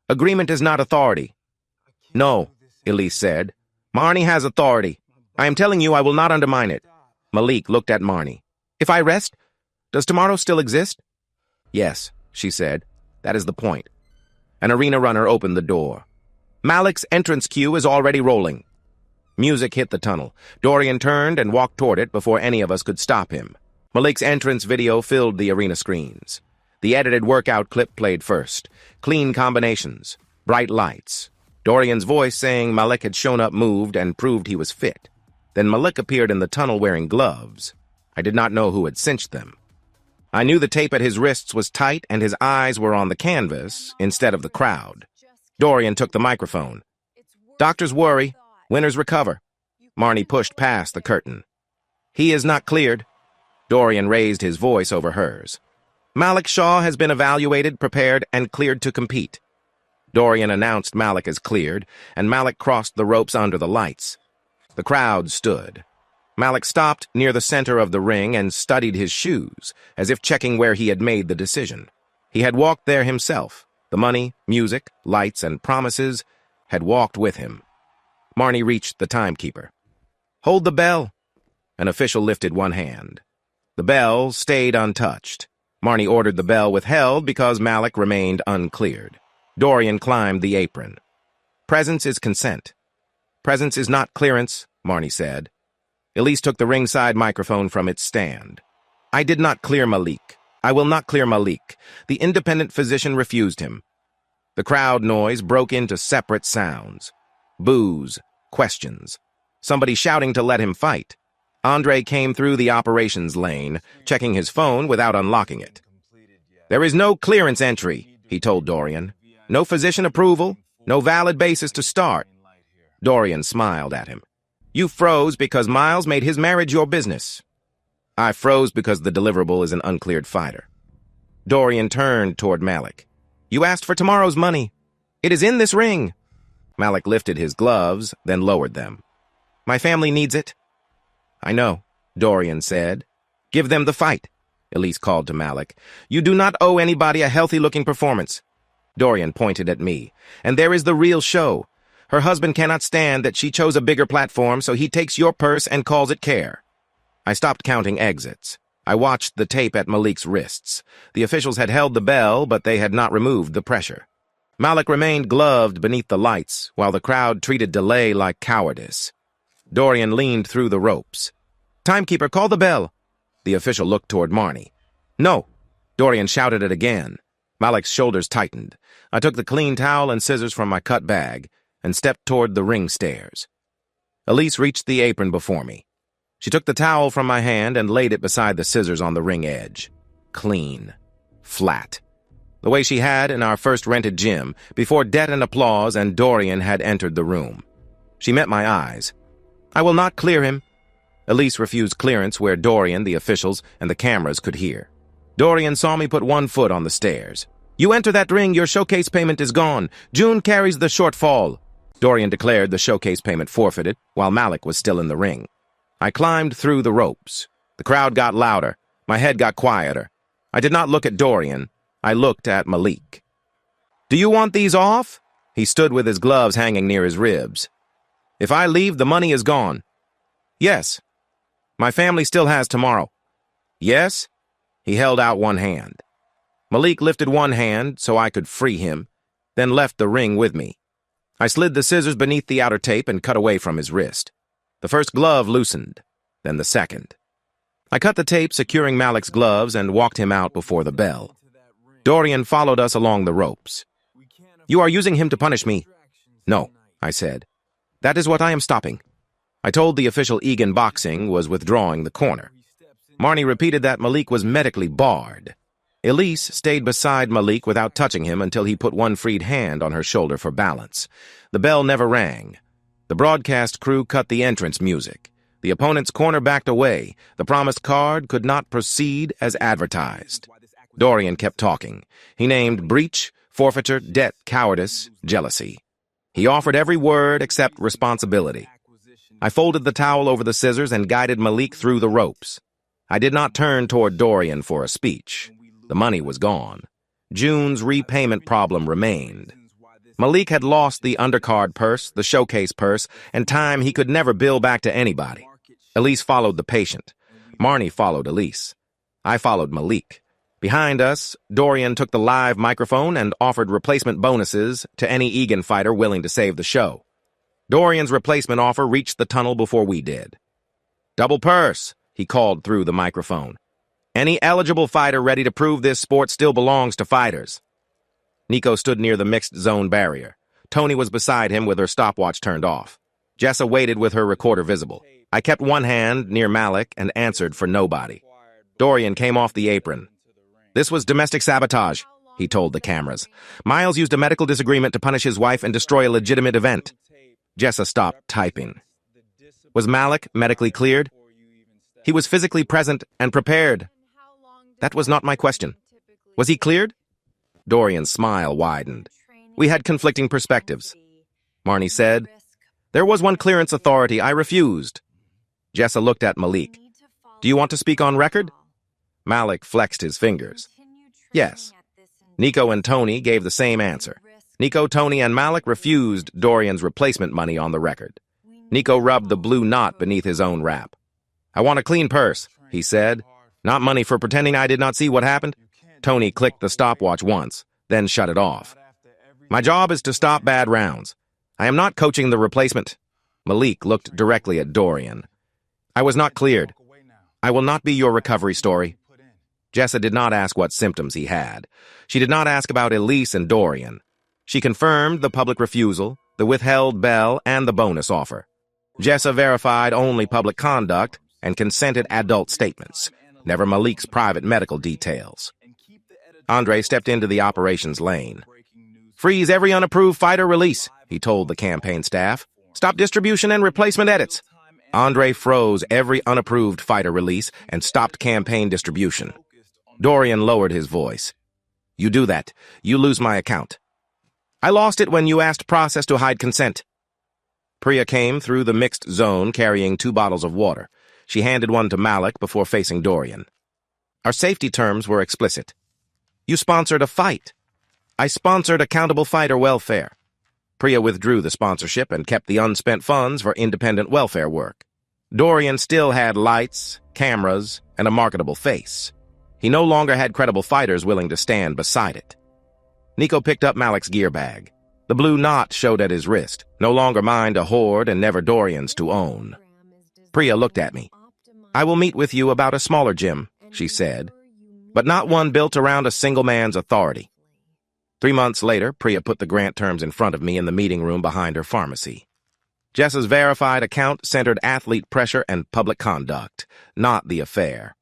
Agreement is not authority. No, Elise said. Marnie has authority. I am telling you I will not undermine it. Malik looked at Marnie. If I rest, does tomorrow still exist? Yes, she said. That is the point. An arena runner opened the door. Malik's entrance cue is already rolling. Music hit the tunnel. Dorian turned and walked toward it before any of us could stop him. Malik's entrance video filled the arena screens. The edited workout clip played first. Clean combinations. Bright lights. Dorian's voice saying Malik had shown up moved and proved he was fit. Then Malik appeared in the tunnel wearing gloves. I did not know who had cinched them. I knew the tape at his wrists was tight and his eyes were on the canvas instead of the crowd. Dorian took the microphone. Doctors worry. Winners recover. Marnie pushed past the curtain. He is not cleared. Dorian raised his voice over hers. Malik Shaw has been evaluated, prepared, and cleared to compete. Dorian announced Malik as cleared, and Malik crossed the ropes under the lights. The crowd stood. Malik stopped near the center of the ring and studied his shoes, as if checking where he had made the decision. He had walked there himself. The money, music, lights, and promises had walked with him. Marnie reached the timekeeper. "Hold the bell." An official lifted one hand. The bell stayed untouched. Marnie ordered the bell withheld because Malik remained uncleared. Dorian climbed the apron. "Presence is consent. Presence is not clearance," Marnie said. Elise took the ringside microphone from its stand. "I did not clear Malik. I will not clear Malik. The independent physician refused him." The crowd noise broke into separate sounds. Boos, questions. Somebody shouting to let him fight. Andre came through the operations lane, checking his phone without unlocking it. "There is no clearance entry," he told Dorian. "No physician approval, no valid basis to start." Dorian smiled at him. "You froze because Miles made his marriage your business." "I froze because the deliverable is an uncleared fighter." Dorian turned toward Malik. "You asked for tomorrow's money. It is in this ring." Malik lifted his gloves, then lowered them. "My family needs it." "I know," Dorian said. "Give them the fight," Elise called to Malik. "You do not owe anybody a healthy-looking performance." Dorian pointed at me. "And there is the real show. Her husband cannot stand that she chose a bigger platform, so he takes your purse and calls it care." I stopped counting exits. I watched the tape at Malik's wrists. The officials had held the bell, but they had not removed the pressure. Malik remained gloved beneath the lights, while the crowd treated delay like cowardice. Dorian leaned through the ropes. "Timekeeper, call the bell." The official looked toward Marnie. "No." Dorian shouted it again. Malik's shoulders tightened. I took the clean towel and scissors from my cut bag and stepped toward the ring stairs. Elise reached the apron before me. She took the towel from my hand and laid it beside the scissors on the ring edge. Clean. Flat. The way she had in our first rented gym, before debt and applause and Dorian had entered the room. She met my eyes. "I will not clear him." Elise refused clearance where Dorian, the officials, and the cameras could hear. Dorian saw me put one foot on the stairs. "You enter that ring, your showcase payment is gone. June carries the shortfall." Dorian declared the showcase payment forfeited, while Malik was still in the ring. I climbed through the ropes. The crowd got louder. My head got quieter. I did not look at Dorian. I looked at Malik. "Do you want these off?" He stood with his gloves hanging near his ribs. "If I leave, the money is gone." "Yes." "My family still has tomorrow." "Yes." He held out one hand. Malik lifted one hand so I could free him, then left the ring with me. I slid the scissors beneath the outer tape and cut away from his wrist. The first glove loosened, then the second. I cut the tape, securing Malik's gloves, and walked him out before the bell. Dorian followed us along the ropes. "You are using him to punish me." "No," I said. "That is what I am stopping." I told the official Egan Boxing was withdrawing the corner. Marnie repeated that Malik was medically barred. Elise stayed beside Malik without touching him until he put one freed hand on her shoulder for balance. The bell never rang. The broadcast crew cut the entrance music. The opponent's corner backed away. The promised card could not proceed as advertised. Dorian kept talking. He named breach, forfeiture, debt, cowardice, jealousy. He offered every word except responsibility. I folded the towel over the scissors and guided Malik through the ropes. I did not turn toward Dorian for a speech. The money was gone. June's repayment problem remained. Malik had lost the undercard purse, the showcase purse, and time he could never bill back to anybody. Elise followed the patient. Marnie followed Elise. I followed Malik. Behind us, Dorian took the live microphone and offered replacement bonuses to any Egan fighter willing to save the show. Dorian's replacement offer reached the tunnel before we did. "Double purse," he called through the microphone. "Any eligible fighter ready to prove this sport still belongs to fighters." Nico stood near the mixed zone barrier. Tony was beside him with her stopwatch turned off. Jessa waited with her recorder visible. I kept one hand near Malik and answered for nobody. Dorian came off the apron. "This was domestic sabotage," he told the cameras. "Miles used a medical disagreement to punish his wife and destroy a legitimate event." Jessa stopped typing. "Was Malik medically cleared?" "He was physically present and prepared." "That was not my question. Was he cleared?" Dorian's smile widened. "We had conflicting perspectives." Marnie said, "There was one clearance authority I refused." Jessa looked at Malik. Do you want to speak on record? Malik flexed his fingers. Yes. Nico and Tony gave the same answer. Nico, Tony, and Malik refused Dorian's replacement money on the record. Nico rubbed the blue knot beneath his own wrap. I want a clean purse, he said. Not money for pretending I did not see what happened. Tony clicked the stopwatch once, then shut it off. My job is to stop bad rounds. I am not coaching the replacement. Malik looked directly at Dorian. I was not cleared. I will not be your recovery story. Jessa did not ask what symptoms he had. She did not ask about Elise and Dorian. She confirmed the public refusal, the withheld bail, and the bonus offer. Jessa verified only public conduct and consented adult statements, never Malik's private medical details. Andre stepped into the operations lane. Freeze every unapproved fighter release, he told the campaign staff. Stop distribution and replacement edits. Andre froze every unapproved fighter release and stopped campaign distribution. Dorian lowered his voice. You do that, you lose my account. I lost it when you asked process to hide consent. Priya came through the mixed zone carrying 2 bottles of water. She handed one to Malik before facing Dorian. Our safety terms were explicit. You sponsored a fight. I sponsored accountable fighter welfare. Priya withdrew the sponsorship and kept the unspent funds for independent welfare work. Dorian still had lights, cameras, and a marketable face. He no longer had credible fighters willing to stand beside it. Nico picked up Malik's gear bag. The blue knot showed at his wrist, no longer mine to hoard and never Dorian's to own. Priya looked at me. I will meet with you about a smaller gym, she said, but not one built around a single man's authority. 3 months later, Priya put the grant terms in front of me in the meeting room behind her pharmacy. Jessa's verified account centered athlete pressure and public conduct, not the affair.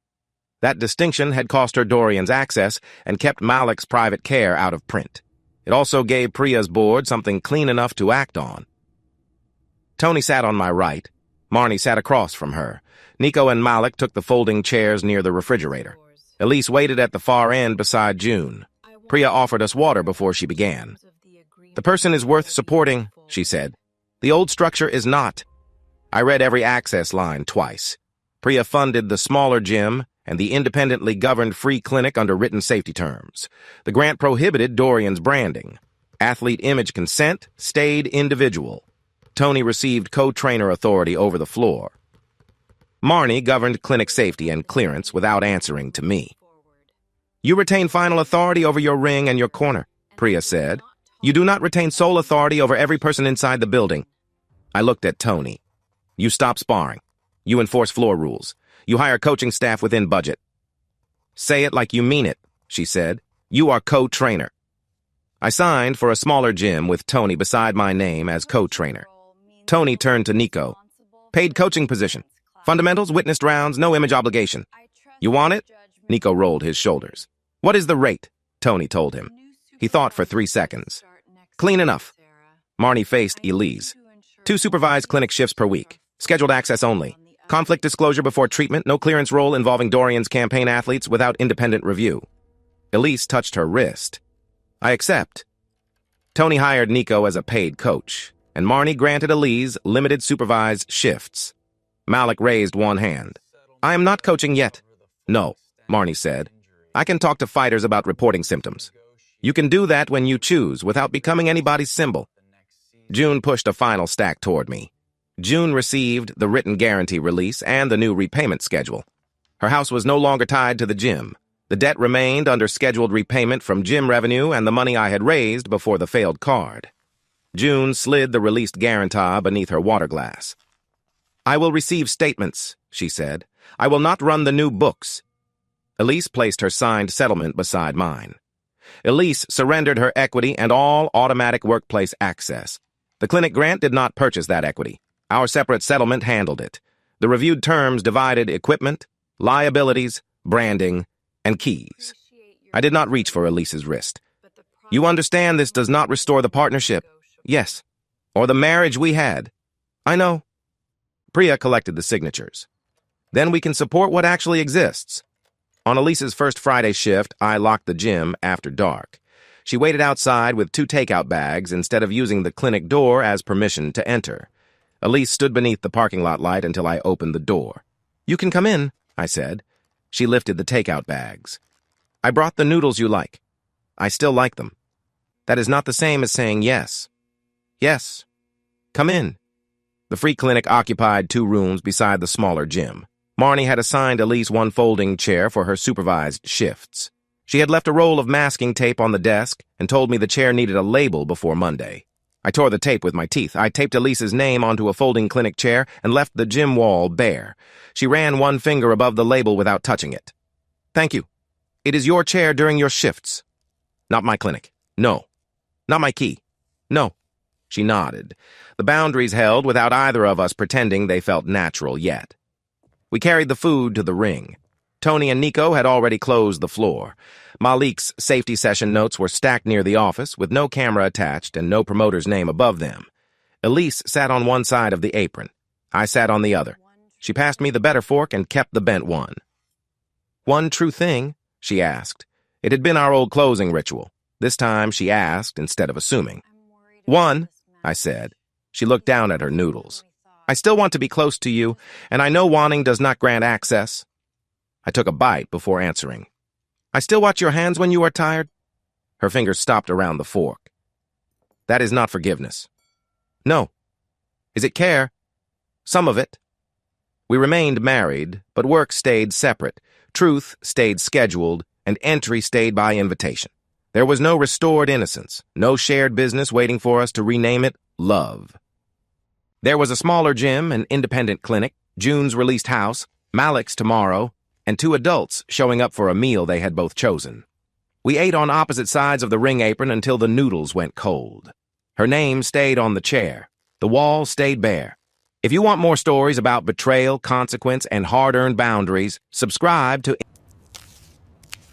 That distinction had cost her Dorian's access and kept Malik's private care out of print. It also gave Priya's board something clean enough to act on. Tony sat on my right. Marnie sat across from her. Nico and Malik took the folding chairs near the refrigerator. Elise waited at the far end beside June. Priya offered us water before she began. The person is worth supporting, she said. The old structure is not. I read every access line twice. Priya funded the smaller gym and the independently governed free clinic under written safety terms. The grant prohibited Dorian's branding. Athlete image consent stayed individual. Tony received co-trainer authority over the floor. Marnie governed clinic safety and clearance without answering to me. You retain final authority over your ring and your corner, Priya said. You do not retain sole authority over every person inside the building. I looked at Tony. You stop sparring. You enforce floor rules. You hire coaching staff within budget. Say it like you mean it, she said. You are co-trainer. I signed for a smaller gym with Tony beside my name as co-trainer. Tony turned to Nico. Paid coaching position. Fundamentals, witnessed rounds, no image obligation. You want it? Nico rolled his shoulders. What is the rate? Tony told him. He thought for 3 seconds. Clean enough. Marnie faced Elise. 2 supervised clinic shifts per week. Scheduled access only. Conflict disclosure before treatment, no clearance role involving Dorian's campaign athletes without independent review. Elise touched her wrist. I accept. Tony hired Nico as a paid coach, and Marnie granted Elise limited supervised shifts. Malik raised one hand. I am not coaching yet. No, Marnie said. I can talk to fighters about reporting symptoms. You can do that when you choose, without becoming anybody's symbol. June pushed a final stack toward me. June received the written guarantee release and the new repayment schedule. Her house was no longer tied to the gym. The debt remained under scheduled repayment from gym revenue and the money I had raised before the failed card. June slid the released guarantor beneath her water glass. I will receive statements, she said. I will not run the new books. Elise placed her signed settlement beside mine. Elise surrendered her equity and all automatic workplace access. The clinic grant did not purchase that equity. Our separate settlement handled it. The reviewed terms divided equipment, liabilities, branding, and keys. I did not reach for Elise's wrist. You understand this does not restore the partnership? Yes. Or the marriage we had? I know. Priya collected the signatures. Then we can support what actually exists. On Elise's first Friday shift, I locked the gym after dark. She waited outside with 2 takeout bags instead of using the clinic door as permission to enter. Elise stood beneath the parking lot light until I opened the door. "You can come in," I said. She lifted the takeout bags. "I brought the noodles you like. I still like them. That is not the same as saying yes. Yes. Come in." The free clinic occupied 2 rooms beside the smaller gym. Marnie had assigned Elise one folding chair for her supervised shifts. She had left a roll of masking tape on the desk and told me the chair needed a label before Monday. I tore the tape with my teeth. I taped Elise's name onto a folding clinic chair and left the gym wall bare. She ran one finger above the label without touching it. "Thank you. It is your chair during your shifts." "Not my clinic. No. Not my key. No." She nodded. The boundaries held without either of us pretending they felt natural yet. We carried the food to the ring. Tony and Nico had already closed the floor. Malik's safety session notes were stacked near the office with no camera attached and no promoter's name above them. Elise sat on one side of the apron. I sat on the other. She passed me the better fork and kept the bent one. "One true thing?" she asked. It had been our old closing ritual. This time she asked instead of assuming. "One," I said. She looked down at her noodles. "I still want to be close to you, and I know wanting does not grant access." I took a bite before answering. "I still watch your hands when you are tired?" Her fingers stopped around the fork. "That is not forgiveness." "No." "Is it care?" "Some of it." We remained married, but work stayed separate, truth stayed scheduled, and entry stayed by invitation. There was no restored innocence, no shared business waiting for us to rename it love. There was a smaller gym, an independent clinic, June's released house, Malik's tomorrow, and 2 adults showing up for a meal they had both chosen. We ate on opposite sides of the ring apron until the noodles went cold. Her name stayed on the chair. The wall stayed bare. If you want more stories about betrayal, consequence, and hard-earned boundaries, subscribe to...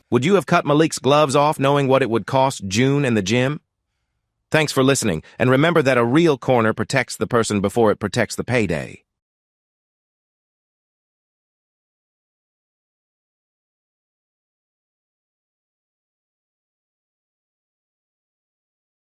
Would you have cut Malik's gloves off knowing what it would cost June and the gym? Thanks for listening, and remember that a real corner protects the person before it protects the payday.